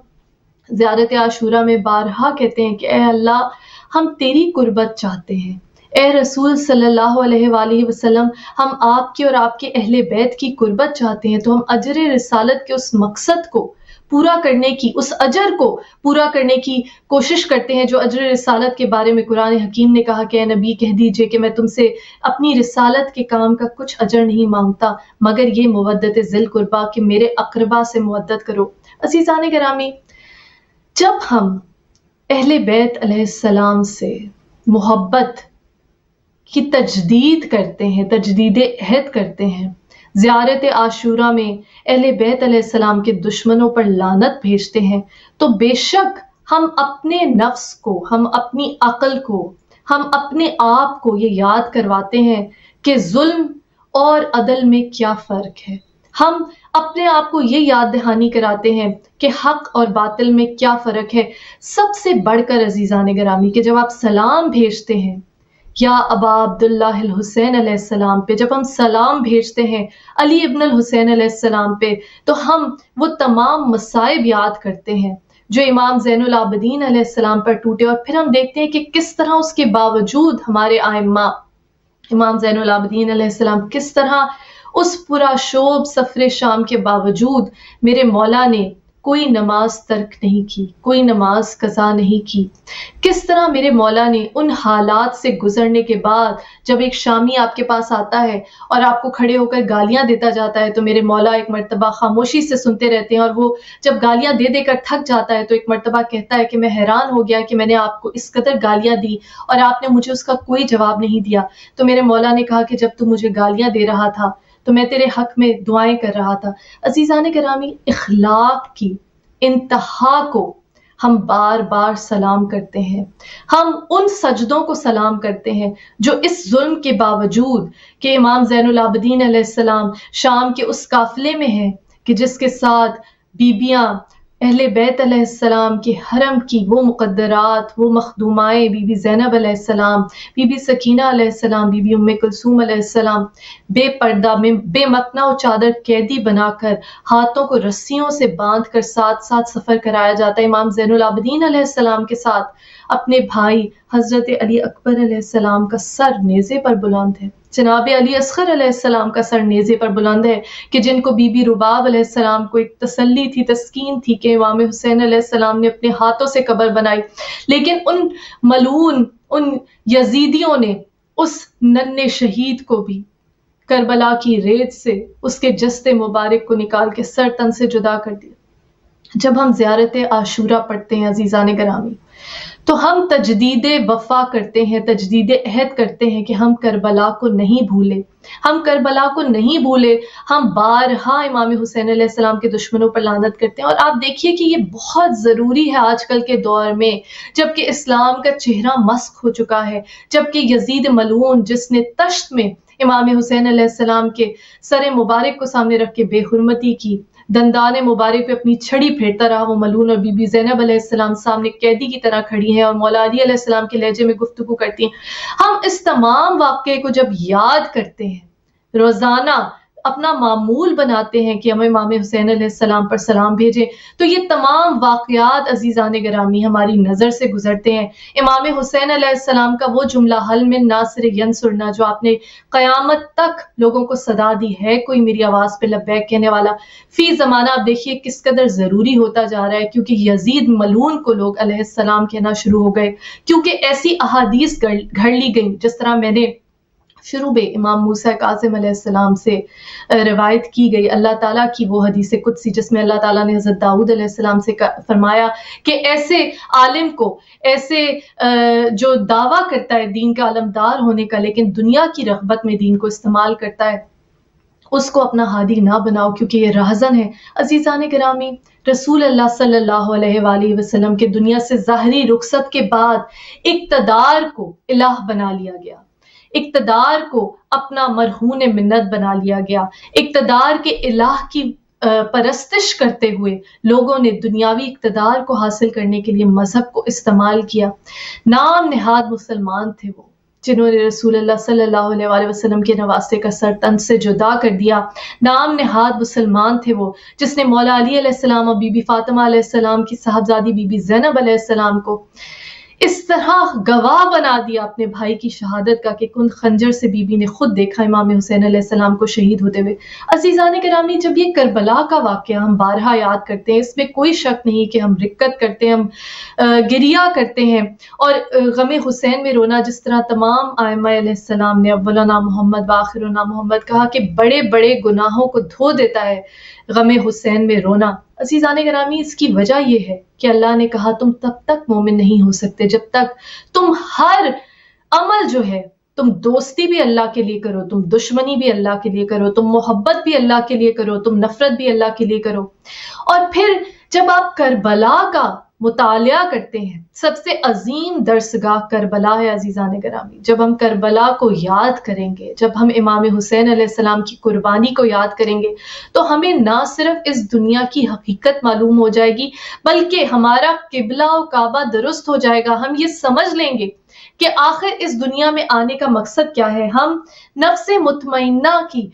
زیارت عاشورہ میں بارہا کہتے ہیں کہ اے اللہ ہم تیری قربت چاہتے ہیں، اے رسول صلی اللہ علیہ وآلہ وسلم ہم آپ کی اور آپ کے اہل بیت کی قربت چاہتے ہیں، تو ہم اجر رسالت کے اس مقصد کو پورا کرنے کی، اس اجر کو پورا کرنے کی کوشش کرتے ہیں جو اجر رسالت کے بارے میں قرآن حکیم نے کہا کہ اے نبی کہہ دیجئے کہ میں تم سے اپنی رسالت کے کام کا کچھ اجر نہیں مانگتا مگر یہ مودت ذی القربیٰ کہ میرے اقربا سے مودت کرو۔ عزیزان گرامی، جب ہم اہل بیت علیہ السلام سے محبت کی تجدید کرتے ہیں، تجدید عہد کرتے ہیں، زیارت عاشورہ میں اہل بیت علیہ السلام کے دشمنوں پر لعنت بھیجتے ہیں، تو بے شک ہم اپنے نفس کو، ہم اپنی عقل کو، ہم اپنے آپ کو یہ یاد کرواتے ہیں کہ ظلم اور عدل میں کیا فرق ہے۔ ہم اپنے آپ کو یہ یاد دہانی کراتے ہیں کہ حق اور باطل میں کیا فرق ہے۔ سب سے بڑھ کر عزیزان گرامی کہ جب آپ سلام بھیجتے ہیں یا ابا عبداللہ الحسین علیہ السلام پہ، جب ہم سلام بھیجتے ہیں علی ابن الحسین علیہ السلام پہ، تو ہم وہ تمام مصائب یاد کرتے ہیں جو امام زین العابدین علیہ السلام پر ٹوٹے، اور پھر ہم دیکھتے ہیں کہ کس طرح اس کے باوجود ہمارے ائمہ امام زین العابدین علیہ السلام کس طرح اس پورا شوب سفر شام کے باوجود میرے مولا نے کوئی نماز ترک نہیں کی، کوئی نماز قضا نہیں کی. کس طرح میرے مولا نے ان حالات سے گزرنے کے بعد جب ایک شامی آپ کے پاس آتا ہے اور آپ کو کھڑے ہو کر گالیاں دیتا جاتا ہے تو میرے مولا ایک مرتبہ خاموشی سے سنتے رہتے ہیں، اور وہ جب گالیاں دے دے کر تھک جاتا ہے تو ایک مرتبہ کہتا ہے کہ میں حیران ہو گیا کہ میں نے آپ کو اس قدر گالیاں دی اور آپ نے مجھے اس کا کوئی جواب نہیں دیا. تو میرے مولا نے کہا کہ جب تو مجھے گالیاں دے رہا تھا تو میں تیرے حق میں دعائیں کر رہا تھا. عزیزان گرامی، اخلاق کی انتہا کو ہم بار بار سلام کرتے ہیں. ہم ان سجدوں کو سلام کرتے ہیں جو اس ظلم کے باوجود کہ امام زین العابدین علیہ السلام شام کے اس قافلے میں ہیں کہ جس کے ساتھ بیبیاں اہل بیت علیہ السلام کے حرم کی وہ مقدرات، وہ مخدومائیں، بی بی زینب علیہ السلام، بی بی سکینہ علیہ السلام، بی بی ام کلثوم علیہ السلام، بے پردہ میں بے مکنا و چادر قیدی بنا کر ہاتھوں کو رسیوں سے باندھ کر ساتھ ساتھ سفر کرایا جاتا ہے. امام زین العابدین علیہ السلام کے ساتھ اپنے بھائی حضرت علی اکبر علیہ السلام کا سر نیزے پر بلند ہے، جناب علی اصغر علیہ السلام کا سر نیزے پر بلند ہے، کہ جن کو بی بی رباب علیہ السلام کو ایک تسلی تھی، تسکین تھی کہ امام حسین علیہ السلام نے اپنے ہاتھوں سے قبر بنائی. لیکن ان ملعون، ان یزیدیوں نے اس ننھے شہید کو بھی کربلا کی ریت سے اس کے جسد مبارک کو نکال کے سر تن سے جدا کر دیا. جب ہم زیارت عاشورہ پڑھتے ہیں عزیزان گرامی تو ہم تجدید وفا کرتے ہیں، تجدید عہد کرتے ہیں کہ ہم کربلا کو نہیں بھولے، ہم کربلا کو نہیں بھولے. ہم بارہا امام حسین علیہ السلام کے دشمنوں پر لعنت کرتے ہیں. اور آپ دیکھیے کہ یہ بہت ضروری ہے آج کل کے دور میں، جبکہ اسلام کا چہرہ مسخ ہو چکا ہے، جبکہ یزید ملعون جس نے تشت میں امام حسین علیہ السلام کے سر مبارک کو سامنے رکھ کے بے حرمتی کی، دندان مبارک پہ اپنی چھڑی پھیرتا رہا وہ ملعون، اور بی بی زینب علیہ السلام سامنے قیدی کی طرح کھڑی ہیں اور مولا علی علیہ السلام کے لہجے میں گفتگو کرتی ہیں. ہم اس تمام واقعے کو جب یاد کرتے ہیں، روزانہ اپنا معمول بناتے ہیں کہ ہم امام حسین علیہ السلام پر سلام بھیجیں، تو یہ تمام واقعات عزیزان گرامی ہماری نظر سے گزرتے ہیں. امام حسین علیہ السلام کا وہ جملہ حل من ناصر ینصرنا جو آپ نے قیامت تک لوگوں کو صدا دی ہے، کوئی میری آواز پہ لبیک کہنے والا، فی زمانہ آپ دیکھیے کس قدر ضروری ہوتا جا رہا ہے، کیونکہ یزید ملعون کو لوگ علیہ السلام کہنا شروع ہو گئے، کیونکہ ایسی احادیث گھڑ لی گئیں. جس طرح میں نے شروع میں امام موسیٰ کاظم علیہ السلام سے روایت کی گئی اللہ تعالیٰ کی وہ حدیث قدسی جس میں اللہ تعالیٰ نے حضرت داؤد علیہ السلام سے فرمایا کہ ایسے عالم کو، ایسے جو دعویٰ کرتا ہے دین کا علمدار ہونے کا لیکن دنیا کی رغبت میں دین کو استعمال کرتا ہے، اس کو اپنا ہادی نہ بناؤ کیونکہ یہ راہزن ہے. عزیزان گرامی، رسول اللہ صلی اللہ علیہ وآلہ وسلم کے دنیا سے ظاہری رخصت کے بعد اقتدار کو الہ بنا لیا گیا، اقتدار کو اپنا مرہون منت بنا لیا گیا. اقتدار کے الہ کی پرستش کرتے ہوئے لوگوں نے دنیاوی اقتدار کو حاصل کرنے کے لیے مذہب کو استعمال کیا. نام نہاد مسلمان تھے وہ جنہوں نے رسول اللہ صلی اللہ علیہ وآلہ وسلم کے نواسے کا سر تن سے جدا کر دیا. نام نہاد مسلمان تھے وہ جس نے مولا علی علیہ السلام اور بی بی فاطمہ علیہ السلام کی صاحبزادی بی بی زینب علیہ السلام کو اس طرح گواہ بنا دیا اپنے بھائی کی شہادت کا کہ کن خنجر سے بی بی نے خود دیکھا امام حسین علیہ السلام کو شہید ہوتے ہوئے. عزیزان گرامی، جب یہ کربلا کا واقعہ ہم بارہا یاد کرتے ہیں، اس میں کوئی شک نہیں کہ ہم رکت کرتے ہیں، ہم گریہ کرتے ہیں، اور غم حسین میں رونا جس طرح تمام ائمہ علیہ السلام نے اولنا محمد وآخرنا محمد کہا کہ بڑے بڑے گناہوں کو دھو دیتا ہے غم حسین میں رونا. عزیزان گرامی، اس کی وجہ یہ ہے کہ اللہ نے کہا تم تب تک مومن نہیں ہو سکتے جب تک تم ہر عمل جو ہے، تم دوستی بھی اللہ کے لیے کرو، تم دشمنی بھی اللہ کے لیے کرو، تم محبت بھی اللہ کے لیے کرو، تم نفرت بھی اللہ کے لیے کرو. اور پھر جب آپ کربلا کا مطالعہ کرتے ہیں، سب سے عظیم درسگاہ کربلا ہے عزیزان گرامی. جب ہم کربلا کو یاد کریں گے، جب ہم امام حسین علیہ السلام کی قربانی کو یاد کریں گے تو ہمیں نہ صرف اس دنیا کی حقیقت معلوم ہو جائے گی بلکہ ہمارا قبلہ و کعبہ درست ہو جائے گا. ہم یہ سمجھ لیں گے کہ آخر اس دنیا میں آنے کا مقصد کیا ہے. ہم نفس مطمئنہ کی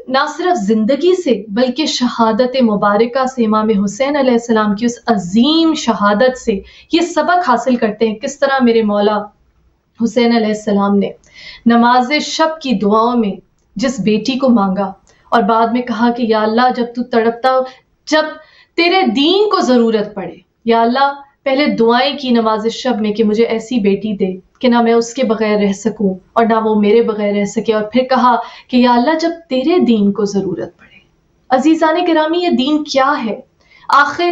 نہ صرف زندگی سے بلکہ شہادت مبارکہ سے، امام حسین علیہ السلام کی اس عظیم شہادت سے یہ سبق حاصل کرتے ہیں کس طرح میرے مولا حسین علیہ السلام نے نماز شب کی دعاؤں میں جس بیٹی کو مانگا اور بعد میں کہا کہ یا اللہ جب تو تڑپتا ہو، جب تیرے دین کو ضرورت پڑے، یا اللہ پہلے دعائیں کی نماز شب میں کہ مجھے ایسی بیٹی دے کہ نہ میں اس کے بغیر رہ سکوں اور نہ وہ میرے بغیر رہ سکے، اور پھر کہا کہ یا اللہ جب تیرے دین کو ضرورت پڑے۔ عزیزان گرامی، یہ دین کیا ہے؟ آخر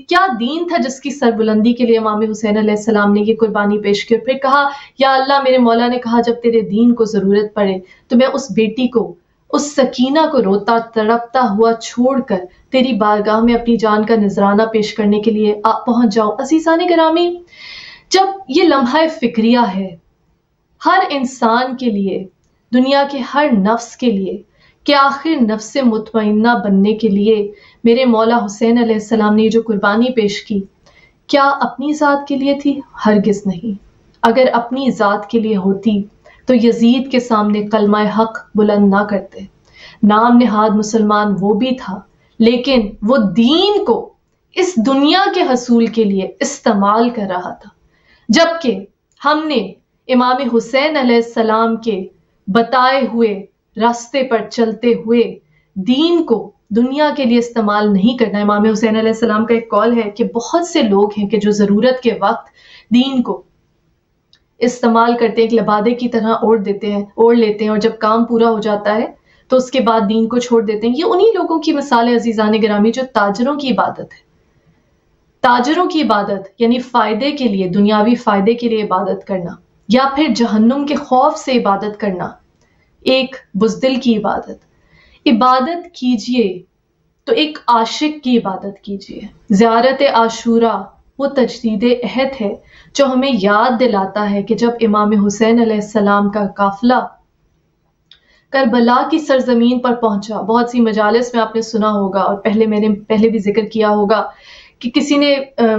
کیا دین تھا جس کی سربلندی کے لیے امام حسین علیہ السلام نے یہ قربانی پیش کی، اور پھر کہا یا اللہ میرے مولا نے کہا جب تیرے دین کو ضرورت پڑے تو میں اس بیٹی کو، اس سکینہ کو روتا تڑپتا ہوا چھوڑ کر تیری بارگاہ میں اپنی جان کا نذرانہ پیش کرنے کے لیے پہنچ جاؤ۔ عزیزان گرامی، جب یہ لمحہ فکریہ ہے ہر انسان کے لیے، دنیا کے ہر نفس کے لیے، کہ آخر نفس مطمئنہ بننے کے لیے میرے مولا حسین علیہ السلام نے جو قربانی پیش کی، کیا اپنی ذات کے لیے تھی؟ ہرگز نہیں۔ اگر اپنی ذات کے لیے ہوتی تو یزید کے سامنے کلمہ حق بلند نہ کرتے۔ نام نہاد مسلمان وہ بھی تھا، لیکن وہ دین کو اس دنیا کے حصول کے لیے استعمال کر رہا تھا، جبکہ ہم نے امام حسین علیہ السلام کے بتائے ہوئے راستے پر چلتے ہوئے دین کو دنیا کے لیے استعمال نہیں کرنا۔ امام حسین علیہ السلام کا ایک قول ہے کہ بہت سے لوگ ہیں کہ جو ضرورت کے وقت دین کو استعمال کرتے ہیں، ایک لبادے کی طرح اوڑھ لیتے ہیں، اور جب کام پورا ہو جاتا ہے تو اس کے بعد دین کو چھوڑ دیتے ہیں۔ یہ انہی لوگوں کی مثال ہے عزیزان گرامی جو تاجروں کی عبادت ہے۔ تاجروں کی عبادت یعنی فائدے کے لیے، دنیاوی فائدے کے لیے عبادت کرنا، یا پھر جہنم کے خوف سے عبادت کرنا، ایک بزدل کی عبادت۔ عبادت کیجئے تو ایک عاشق کی عبادت کیجئے۔ زیارت عاشوراء وہ تجدید عہد ہے جو ہمیں یاد دلاتا ہے کہ جب امام حسین علیہ السلام کا قافلہ کربلا کی سرزمین پر پہنچا، بہت سی مجالس میں آپ نے سنا ہوگا اور میں نے پہلے بھی ذکر کیا ہوگا کہ کسی نے،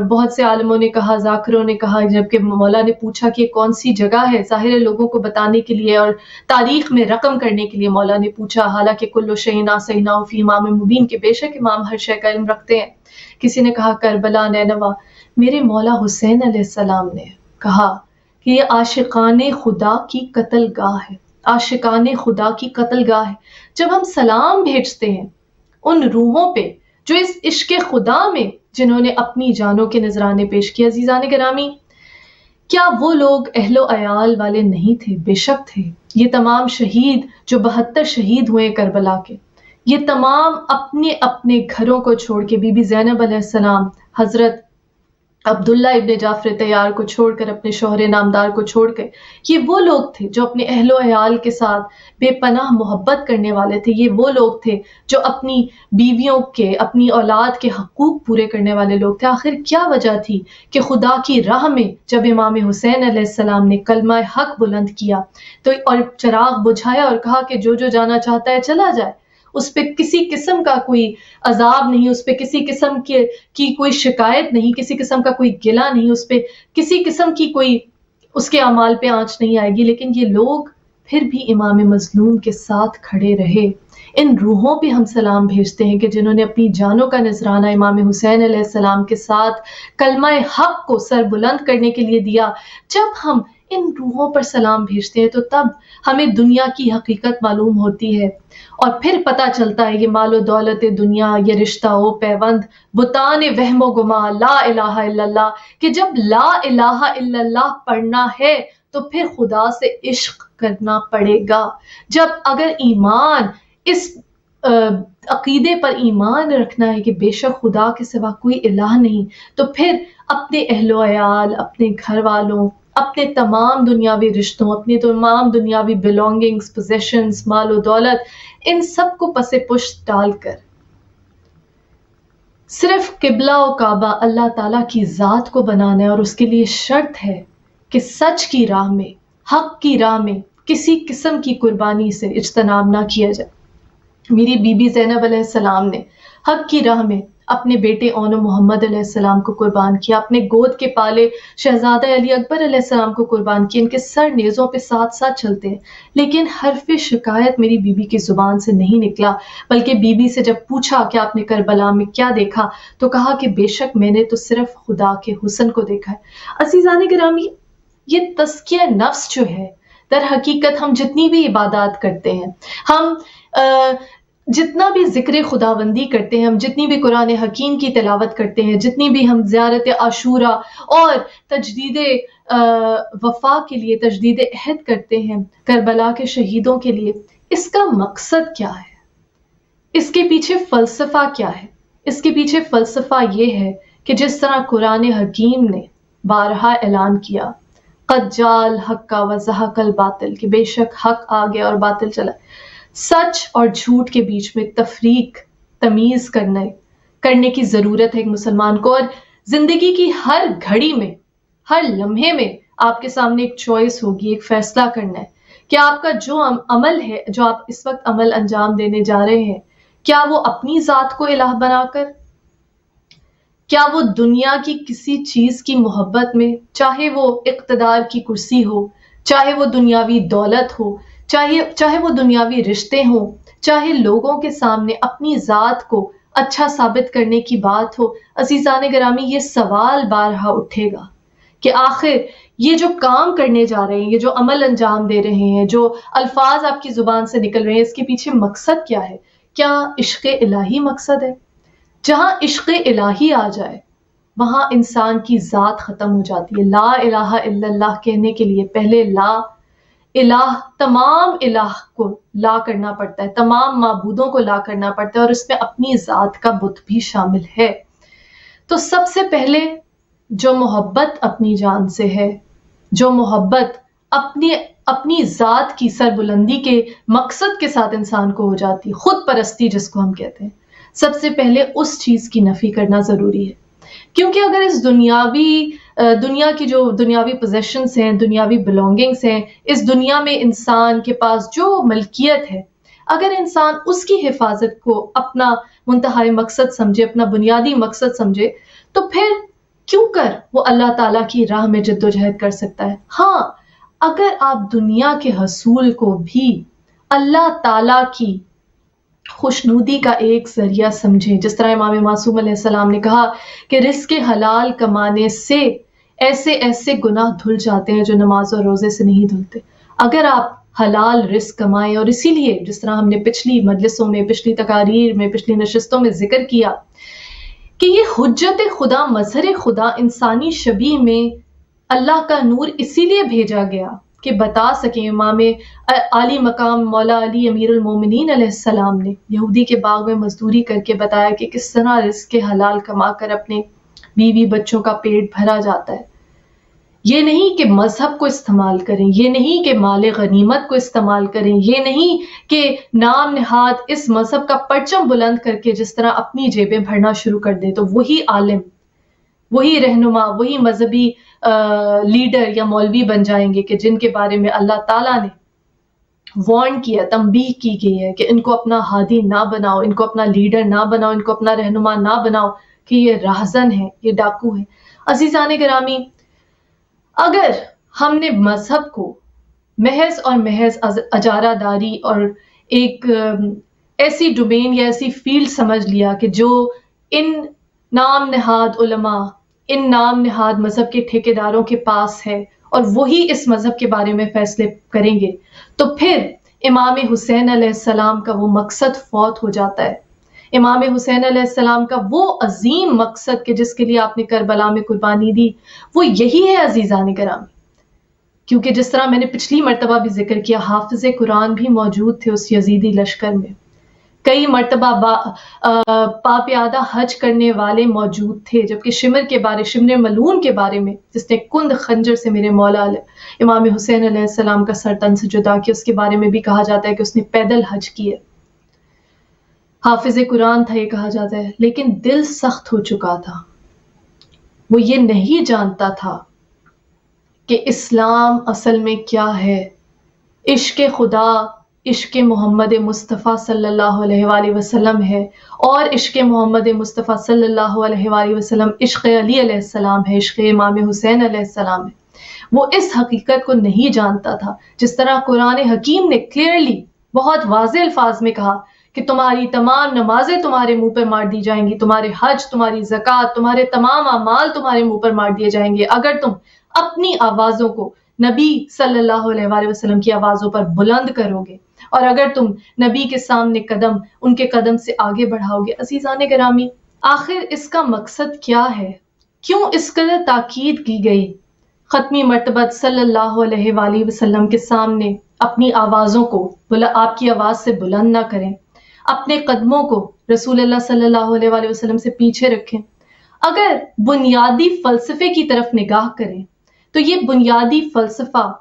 بہت سے عالموں نے کہا، ذاکروں نے کہا، جبکہ مولا نے پوچھا کہ یہ کون سی جگہ ہے، ظاہر ہے لوگوں کو بتانے کے لیے اور تاریخ میں رقم کرنے کے لیے مولا نے پوچھا، حالانکہ کل شیء احصیناہ فی امام مبین، کے بے شک امام ہر شے کا علم رکھتے ہیں۔ کسی نے کہا کربلا، نینوا۔ میرے مولا حسین علیہ السلام نے کہا کہ یہ عاشقان خدا کی قتل گاہ ہے، عاشقان خدا کی قتل گاہ ہے۔ جب ہم سلام بھیجتے ہیں ان روحوں پہ جو اس عشق خدا میں جنہوں نے اپنی جانوں کے نذرانے پیش کیے، عزیزان گرامی، کیا وہ لوگ اہل و عیال والے نہیں تھے؟ بے شک تھے۔ یہ تمام شہید جو 72 شہید ہوئے کربلا کے، یہ تمام اپنے اپنے گھروں کو چھوڑ کے، بی بی زینب علیہ السلام، حضرت عبداللہ ابن جعفر طیار کو چھوڑ کر، اپنے شوہر نامدار کو چھوڑ کر، یہ وہ لوگ تھے جو اپنے اہل و عیال کے ساتھ بے پناہ محبت کرنے والے تھے۔ یہ وہ لوگ تھے جو اپنی بیویوں کے، اپنی اولاد کے حقوق پورے کرنے والے لوگ تھے۔ آخر کیا وجہ تھی کہ خدا کی راہ میں جب امام حسین علیہ السلام نے کلمہ حق بلند کیا تو اور چراغ بجھایا اور کہا کہ جو جو جانا چاہتا ہے چلا جائے، اس پہ کسی قسم کا کوئی عذاب نہیں، اس پہ کسی قسم کی کوئی شکایت نہیں، کسی قسم کا کوئی گلہ نہیں، اس پہ کسی قسم کی کوئی اس کے اعمال پہ آنچ نہیں آئے گی، لیکن یہ لوگ پھر بھی امام مظلوم کے ساتھ کھڑے رہے۔ ان روحوں پہ ہم سلام بھیجتے ہیں کہ جنہوں نے اپنی جانوں کا نذرانہ امام حسین علیہ السلام کے ساتھ کلمہ حق کو سر بلند کرنے کے لیے دیا۔ جب ہم ان روحوں پر سلام بھیجتے ہیں تو تب ہمیں دنیا کی حقیقت معلوم ہوتی ہے، اور پھر پتہ چلتا ہے یہ مال و دولت دنیا، یہ رشتہ و پیوند، بتان وہم و گما، لا الہ الا اللہ، کہ جب لا الہ الا اللہ پڑھنا ہے تو پھر خدا سے عشق کرنا پڑے گا۔ جب اگر ایمان، اس عقیدے پر ایمان رکھنا ہے کہ بے شک خدا کے سوا کوئی الہ نہیں، تو پھر اپنے اہل و عیال، اپنے گھر والوں، اپنے تمام دنیاوی رشتوں، اپنی تمام دنیاوی بیلونگنگز، پوزیشنز، مال و دولت، ان سب کو پس پشت ڈال کر صرف قبلہ و کعبہ اللہ تعالیٰ کی ذات کو بنانا ہے، اور اس کے لیے شرط ہے کہ سچ کی راہ میں، حق کی راہ میں کسی قسم کی قربانی سے اجتناب نہ کیا جائے۔ میری بی بی زینب علیہ السلام نے حق کی راہ میں اپنے بیٹے اون محمد علیہ السلام کو قربان کیا، اپنے گود کے پالے شہزادہ علی اکبر علیہ السلام کو قربان کیا، ان کے سر نیزوں پہ ساتھ ساتھ چلتے ہیں، لیکن حرف شکایت میری بی بی کی زبان سے نہیں نکلا، بلکہ بی بی سے جب پوچھا کہ آپ نے کربلا میں کیا دیکھا تو کہا کہ بے شک میں نے تو صرف خدا کے حسن کو دیکھا ہے۔ عزیزان گرامی، یہ تزکیہ نفس جو ہے، در حقیقت ہم جتنی بھی عبادات کرتے ہیں، ہم جتنا بھی ذکر خداوندی کرتے ہیں، ہم جتنی بھی قرآن حکیم کی تلاوت کرتے ہیں، جتنی بھی ہم زیارت عاشورہ اور تجدید وفا کے لیے تجدید عہد کرتے ہیں کربلا کے شہیدوں کے لیے، اس کا مقصد کیا ہے؟ اس کے پیچھے فلسفہ کیا ہے؟ اس کے پیچھے فلسفہ یہ ہے کہ جس طرح قرآن حکیم نے بارہا اعلان کیا، قد جاء الحق وزهق الباطل، کہ بے شک حق آ گیا اور باطل چلا، سچ اور جھوٹ کے بیچ میں تفریق تمیز کرنے کی ضرورت ہے ایک مسلمان کو، اور زندگی کی ہر گھڑی میں، ہر لمحے میں آپ کے سامنے ایک چوائس ہوگی، ایک فیصلہ کرنا ہے کہ آپ کا جو عمل ہے، جو آپ اس وقت عمل انجام دینے جا رہے ہیں، کیا وہ اپنی ذات کو الہ بنا کر، کیا وہ دنیا کی کسی چیز کی محبت میں، چاہے وہ اقتدار کی کرسی ہو، چاہے وہ دنیاوی دولت ہو، چاہے وہ دنیاوی رشتے ہوں، چاہے لوگوں کے سامنے اپنی ذات کو اچھا ثابت کرنے کی بات ہو، عزیزان گرامی یہ سوال بارہا اٹھے گا کہ آخر یہ جو کام کرنے جا رہے ہیں، یہ جو عمل انجام دے رہے ہیں، جو الفاظ آپ کی زبان سے نکل رہے ہیں، اس کے پیچھے مقصد کیا ہے؟ کیا عشق الہی مقصد ہے؟ جہاں عشق الہی آ جائے وہاں انسان کی ذات ختم ہو جاتی ہے۔ لا الہ الا اللہ کہنے کے لیے پہلے لا الہ، تمام الہ کو لا کرنا پڑتا ہے، تمام معبودوں کو لا کرنا پڑتا ہے، اور اس میں اپنی ذات کا بت بھی شامل ہے۔ تو سب سے پہلے جو محبت اپنی جان سے ہے، جو محبت اپنی ذات کی سربلندی کے مقصد کے ساتھ انسان کو ہو جاتی، خود پرستی جس کو ہم کہتے ہیں، سب سے پہلے اس چیز کی نفی کرنا ضروری ہے، کیونکہ اگر اس دنیا کی جو دنیاوی پوزیشنز ہیں، دنیاوی بلونگنگز ہیں، اس دنیا میں انسان کے پاس جو ملکیت ہے، اگر انسان اس کی حفاظت کو اپنا منتہائی مقصد سمجھے، اپنا بنیادی مقصد سمجھے، تو پھر کیوں کر وہ اللہ تعالیٰ کی راہ میں جد و جہد کر سکتا ہے؟ ہاں، اگر آپ دنیا کے حصول کو بھی اللہ تعالیٰ کی خوشنودی کا ایک ذریعہ سمجھیں، جس طرح امام معصوم علیہ السلام نے کہا کہ رزق حلال کمانے سے ایسے گناہ دھل جاتے ہیں جو نماز اور روزے سے نہیں دھلتے۔ اگر آپ حلال رزق کمائیں، اور اسی لیے جس طرح ہم نے پچھلی مجلسوں میں، پچھلی تقاریر میں، پچھلی نشستوں میں ذکر کیا کہ یہ حجت خدا، مظہر خدا انسانی شبیہ میں اللہ کا نور اسی لیے بھیجا گیا کہ بتا سکیں۔ امام عالی مقام مولا علی امیر المومنین علیہ السلام نے یہودی کے باغ میں مزدوری کر کے بتایا کہ کس طرح رزق حلال کما کر اپنے بیوی بچوں کا پیٹ بھرا جاتا ہے۔ یہ نہیں کہ مذہب کو استعمال کریں، یہ نہیں کہ مال غنیمت کو استعمال کریں، یہ نہیں کہ نام نہاد اس مذہب کا پرچم بلند کر کے جس طرح اپنی جیبیں بھرنا شروع کر دیں تو وہی عالم، وہی رہنما، وہی مذہبی لیڈر یا مولوی بن جائیں گے کہ جن کے بارے میں اللہ تعالیٰ نے وارن کیا، تنبیہ کی گئی ہے کہ ان کو اپنا ہادی نہ بناؤ، ان کو اپنا لیڈر نہ بناؤ، ان کو اپنا رہنما نہ بناؤ، کہ یہ راہزن ہے، یہ ڈاکو ہے۔ عزیزان گرامی، اگر ہم نے مذہب کو محض اور محض اجارہ داری اور ایک ایسی ڈومین یا ایسی فیلڈ سمجھ لیا کہ جو ان نام نہاد علماء، ان نام نہاد مذہب کے ٹھیکیداروں کے پاس ہے اور وہی اس مذہب کے بارے میں فیصلے کریں گے، تو پھر امام حسین علیہ السلام کا وہ مقصد فوت ہو جاتا ہے۔ امام حسین علیہ السلام کا وہ عظیم مقصد کہ جس کے لیے آپ نے کربلا میں قربانی دی، وہ یہی ہے عزیزان گرامی۔ کیونکہ جس طرح میں نے پچھلی مرتبہ بھی ذکر کیا، حافظ قرآن بھی موجود تھے اس یزیدی لشکر میں، کئی مرتبہ پاپیادہ حج کرنے والے موجود تھے، جبکہ شمر ملعون کے بارے میں جس نے کند خنجر سے میرے مولا امام حسین علیہ السلام کا سر تن سے جدا کیا، اس کے بارے میں بھی کہا جاتا ہے کہ اس نے پیدل حج کیے، حافظ قرآن تھا یہ کہا جاتا ہے، لیکن دل سخت ہو چکا تھا۔ وہ یہ نہیں جانتا تھا کہ اسلام اصل میں کیا ہے، عشق خدا عشق محمد مصطفیٰ صلی اللہ علیہ وآلہ وسلم ہے، اور عشق محمد مصطفیٰ صلی اللہ علیہ وآلہ وسلم عشق علی علیہ السلام ہے، عشق امام حسین علیہ السلام ہے۔ وہ اس حقیقت کو نہیں جانتا تھا، جس طرح قرآن حکیم نے کلیئرلی بہت واضح الفاظ میں کہا کہ تمہاری تمام نمازیں تمہارے منہ پہ مار دی جائیں گی، تمہارے حج، تمہاری زکوٰۃ، تمہارے تمام اعمال تمہارے منہ پر مار دیے جائیں گے اگر تم اپنی آوازوں کو نبی صلی اللہ علیہ وآلہ وسلم کی آوازوں پر بلند کرو گے، اور اگر تم نبی کے سامنے قدم ان کے قدم سے آگے بڑھاؤ گے۔ عزیزان گرامی، آخر اس کا مقصد کیا ہے؟ کیوں اس قدر تاکید کی گئی ختمی مرتبہ صلی اللہ علیہ وآلہ وسلم کے سامنے اپنی آوازوں کو آپ کی آواز سے بلند نہ کریں، اپنے قدموں کو رسول اللہ صلی اللہ علیہ وآلہ وسلم سے پیچھے رکھیں؟ اگر بنیادی فلسفے کی طرف نگاہ کریں تو یہ بنیادی فلسفہ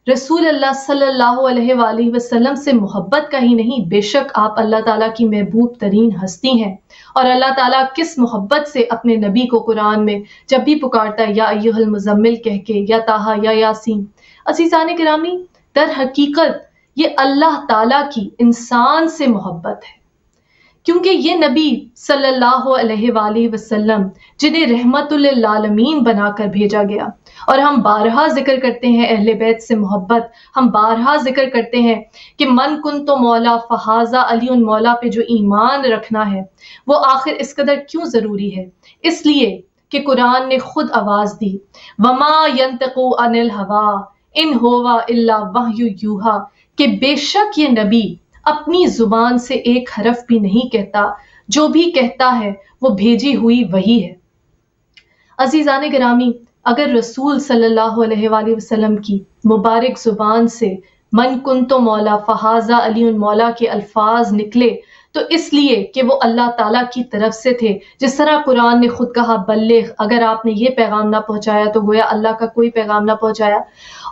رسول اللہ صلی اللہ علیہ وآلہ وسلم سے محبت کا ہی نہیں، بے شک آپ اللہ تعالیٰ کی محبوب ترین ہستی ہیں، اور اللہ تعالیٰ کس محبت سے اپنے نبی کو قرآن میں جب بھی پکارتا ہے یا ایھا المزمل کہہ کے، یا طٰہٰ یا یاسین۔ عزیزان گرامی، در حقیقت یہ اللہ تعالیٰ کی انسان سے محبت ہے، کیونکہ یہ نبی صلی اللہ علیہ وآلہ وسلم جنہیں رحمت للعالمین بنا کر بھیجا گیا، اور ہم بارہا ذکر کرتے ہیں اہل بیت سے محبت، ہم بارہا ذکر کرتے ہیں کہ من کنت مولا فہذا علی مولا پہ جو ایمان رکھنا ہے وہ آخر اس قدر کیوں ضروری ہے؟ اس لیے کہ قرآن نے خود آواز دی، وما ینطق عن الہوا ان ہوا الا وحی یوحا، کہ بے شک یہ نبی اپنی زبان سے ایک حرف بھی نہیں کہتا، جو بھی کہتا ہے وہ بھیجی ہوئی وحی ہے۔ عزیزان گرامی، اگر رسول صلی اللہ علیہ وآلہ وسلم کی مبارک زبان سے من کنت مولا فہذا علی مولا کے الفاظ نکلے تو اس لیے کہ وہ اللہ تعالیٰ کی طرف سے تھے، جس طرح قرآن نے خود کہا بلغ، اگر آپ نے یہ پیغام نہ پہنچایا تو گویا اللہ کا کوئی پیغام نہ پہنچایا۔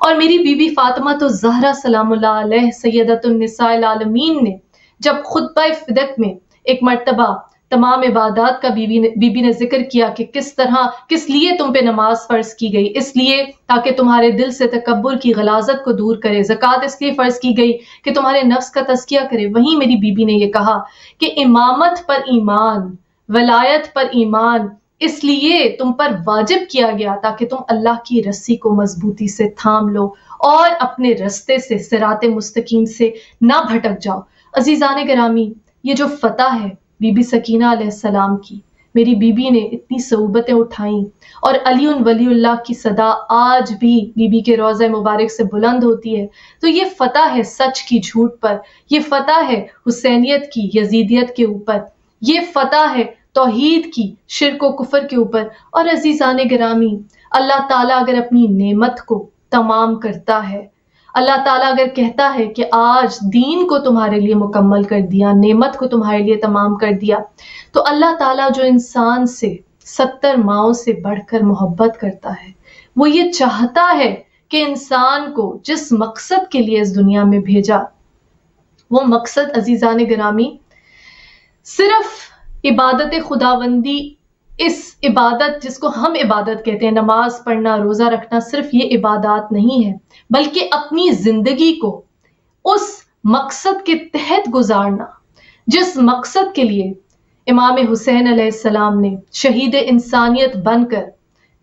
اور میری بی بی فاطمہ تو زہرا سلام اللہ علیہ سیدۃ النساء العالمین نے جب خطبہ فدق میں ایک مرتبہ تمام عبادات کا بی بی نے ذکر کیا کہ کس لیے تم پہ نماز فرض کی گئی، اس لیے تاکہ تمہارے دل سے تکبر کی غلاظت کو دور کرے، زکوٰۃ اس لیے فرض کی گئی کہ تمہارے نفس کا تزکیہ کرے، وہیں میری بی بی نے یہ کہا کہ امامت پر ایمان، ولایت پر ایمان اس لیے تم پر واجب کیا گیا تاکہ تم اللہ کی رسی کو مضبوطی سے تھام لو اور اپنے رستے سے صراط مستقیم سے نہ بھٹک جاؤ۔ عزیزان گرامی، یہ جو فتح ہے بی بی سکینہ علیہ السلام کی، میری بی بی نے اتنی صعوبتیں اٹھائیں، اور علی ولی اللہ کی صدا آج بھی بی بی کے روضہ مبارک سے بلند ہوتی ہے، تو یہ فتح ہے سچ کی جھوٹ پر، یہ فتح ہے حسینیت کی یزیدیت کے اوپر، یہ فتح ہے توحید کی شرک و کفر کے اوپر۔ اور عزیزان گرامی، اللہ تعالیٰ اگر اپنی نعمت کو تمام کرتا ہے، اللہ تعالیٰ اگر کہتا ہے کہ آج دین کو تمہارے لیے مکمل کر دیا، نعمت کو تمہارے لیے تمام کر دیا، تو اللہ تعالیٰ جو انسان سے 70 ماؤں سے بڑھ کر محبت کرتا ہے، وہ یہ چاہتا ہے کہ انسان کو جس مقصد کے لیے اس دنیا میں بھیجا، وہ مقصد عزیزان گرامی صرف عبادت خداوندی، اس عبادت جس کو ہم عبادت کہتے ہیں، نماز پڑھنا، روزہ رکھنا، صرف یہ عبادات نہیں ہے، بلکہ اپنی زندگی کو اس مقصد کے تحت گزارنا جس مقصد کے لیے امام حسین علیہ السلام نے شہید انسانیت بن کر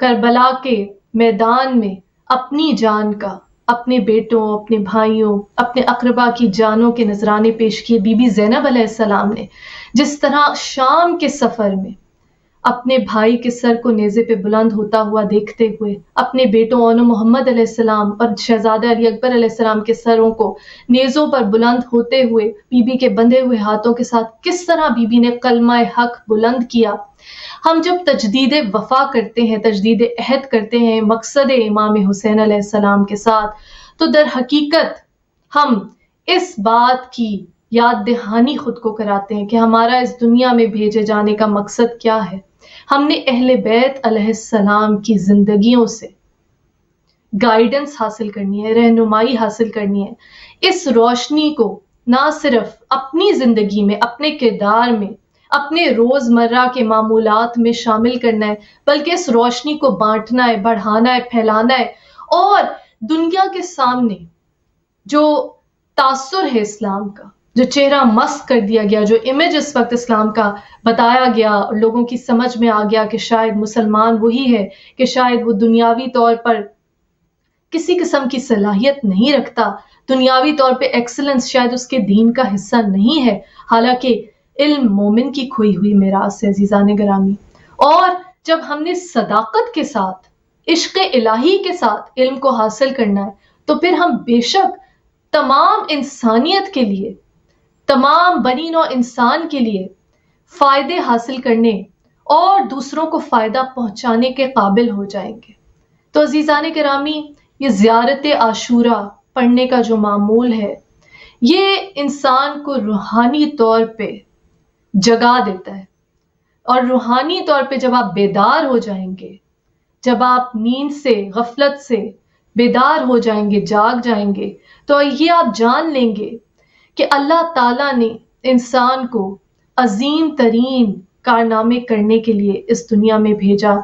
کربلا کے میدان میں اپنی جان کا، اپنے بیٹوں، اپنے بھائیوں، اپنے اقربا کی جانوں کے نذرانے پیش کیے۔ بی بی زینب علیہ السلام نے جس طرح شام کے سفر میں اپنے بھائی کے سر کو نیزے پہ بلند ہوتا ہوا دیکھتے ہوئے، اپنے بیٹوں اون محمد علیہ السلام اور شہزادہ علی اکبر علیہ السلام کے سروں کو نیزوں پر بلند ہوتے ہوئے بی بی کے بندھے ہوئے ہاتھوں کے ساتھ کس طرح بی بی نے کلمہ حق بلند کیا۔ ہم جب تجدید وفا کرتے ہیں، تجدید عہد کرتے ہیں مقصد امام حسین علیہ السلام کے ساتھ، تو در حقیقت ہم اس بات کی یاد دہانی خود کو کراتے ہیں کہ ہمارا اس دنیا میں بھیجے جانے کا مقصد کیا ہے۔ ہم نے اہل بیت علیہ السلام کی زندگیوں سے گائیڈنس حاصل کرنی ہے، رہنمائی حاصل کرنی ہے۔ اس روشنی کو نہ صرف اپنی زندگی میں، اپنے کردار میں، اپنے روزمرہ کے معمولات میں شامل کرنا ہے، بلکہ اس روشنی کو بانٹنا ہے، بڑھانا ہے، پھیلانا ہے، اور دنیا کے سامنے جو تاثر ہے اسلام کا، جو چہرہ مسخ کر دیا گیا، جو امیج اس وقت اسلام کا بتایا گیا اور لوگوں کی سمجھ میں آ گیا کہ شاید مسلمان وہی ہے، کہ شاید وہ دنیاوی طور پر کسی قسم کی صلاحیت نہیں رکھتا، دنیاوی طور پہ ایکسلنس شاید اس کے دین کا حصہ نہیں ہے، حالانکہ علم مومن کی کھوئی ہوئی میراث ہے عزیزان گرامی۔ اور جب ہم نے صداقت کے ساتھ، عشق الہی کے ساتھ علم کو حاصل کرنا ہے، تو پھر ہم بے شک تمام انسانیت کے لیے، تمام بنی نوع انسان کے لیے فائدے حاصل کرنے اور دوسروں کو فائدہ پہنچانے کے قابل ہو جائیں گے۔ تو عزیزان گرامی، یہ زیارت عاشورہ پڑھنے کا جو معمول ہے، یہ انسان کو روحانی طور پہ جگا دیتا ہے، اور روحانی طور پہ جب آپ بیدار ہو جائیں گے، جب آپ نیند سے، غفلت سے بیدار ہو جائیں گے، جاگ جائیں گے، تو یہ آپ جان لیں گے کہ اللہ تعالیٰ نے انسان کو عظیم ترین کارنامے کرنے کے لیے اس دنیا میں بھیجا۔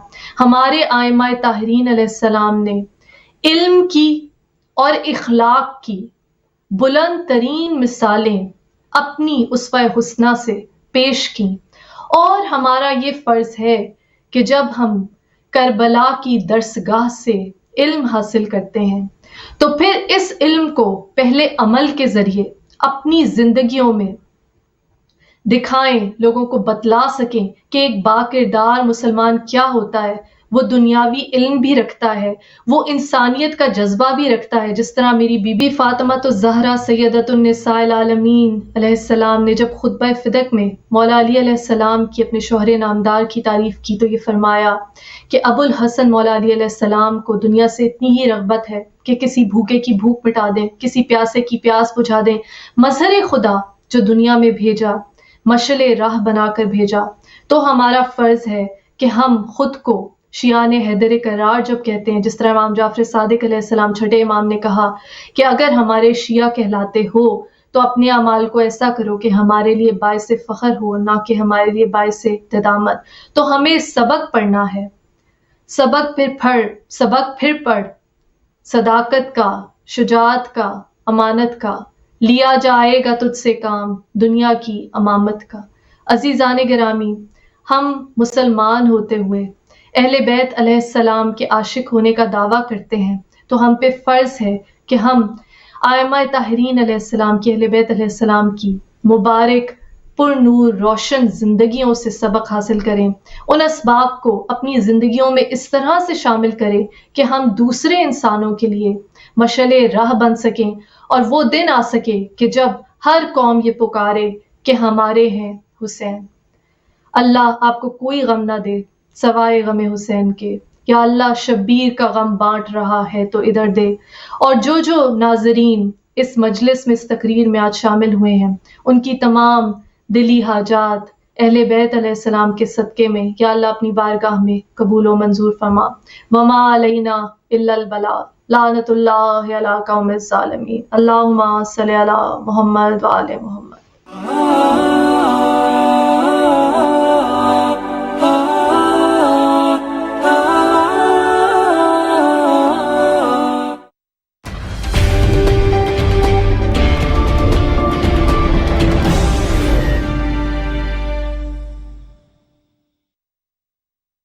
ہمارے ائمہ طاہرین علیہ السلام نے علم کی اور اخلاق کی بلند ترین مثالیں اپنی اسوہ حسنہ سے پیش کیں، اور ہمارا یہ فرض ہے کہ جب ہم کربلا کی درسگاہ سے علم حاصل کرتے ہیں تو پھر اس علم کو پہلے عمل کے ذریعے اپنی زندگیوں میں دکھائیں، لوگوں کو بتلا سکیں کہ ایک باکردار مسلمان کیا ہوتا ہے۔ وہ دنیاوی علم بھی رکھتا ہے، وہ انسانیت کا جذبہ بھی رکھتا ہے، جس طرح میری بی بی فاطمہ الزہرا سیدۃ النساء العالمین علیہ السلام نے جب خطبہ فدق میں مولا علی علیہ السلام کی، اپنے شوہر نامدار کی تعریف کی تو یہ فرمایا کہ ابو الحسن مولا علی علیہ السلام کو دنیا سے اتنی ہی رغبت ہے کہ کسی بھوکے کی بھوک مٹا دیں، کسی پیاسے کی پیاس بجھا دیں، مظہر خدا جو دنیا میں بھیجا، مشعل راہ بنا کر بھیجا۔ تو ہمارا فرض ہے کہ ہم خود کو شیعان حیدر کرار جب کہتے ہیں، جس طرح امام جعفر صادق علیہ السلام چھٹے امام نے کہا کہ اگر ہمارے شیعہ کہلاتے ہو تو اپنے اعمال کو ایسا کرو کہ ہمارے لیے باعث فخر ہو، نہ کہ ہمارے لیے باعث ندامت۔ تو ہمیں سبق پڑھنا ہے، سبق پھر پڑھ، صداقت کا، شجاعت کا، امانت کا، لیا جائے گا تجھ سے کام دنیا کی امامت کا۔ عزیزان گرامی، ہم مسلمان ہوتے ہوئے اہل بیت علیہ السلام کے عاشق ہونے کا دعویٰ کرتے ہیں، تو ہم پہ فرض ہے کہ ہم ائمہ طاہرین علیہ السلام کی، اہل بیت علیہ السلام کی مبارک پر نور روشن زندگیوں سے سبق حاصل کریں، ان اسباق کو اپنی زندگیوں میں اس طرح سے شامل کریں کہ ہم دوسرے انسانوں کے لیے مشعل راہ بن سکیں، اور وہ دن آ سکے کہ جب ہر قوم یہ پکارے کہ ہمارے ہیں حسین۔ اللہ آپ کو کوئی غم نہ دے سوائے غم حسین کے، یا اللہ شبیر کا غم بانٹ رہا ہے تو ادھر دے۔ اور جو ناظرین اس مجلس میں، اس تقریر میں آج شامل ہوئے ہیں، ان کی تمام دلی حاجات اہل بیت علیہ السلام کے صدقے میں یا اللہ اپنی بارگاہ میں قبول و منظور فرما۔ وما علینا الا البلاغ، لعنت اللہ علی قوم الظالمین۔ اللہم صلی علی محمد وآل محمد۔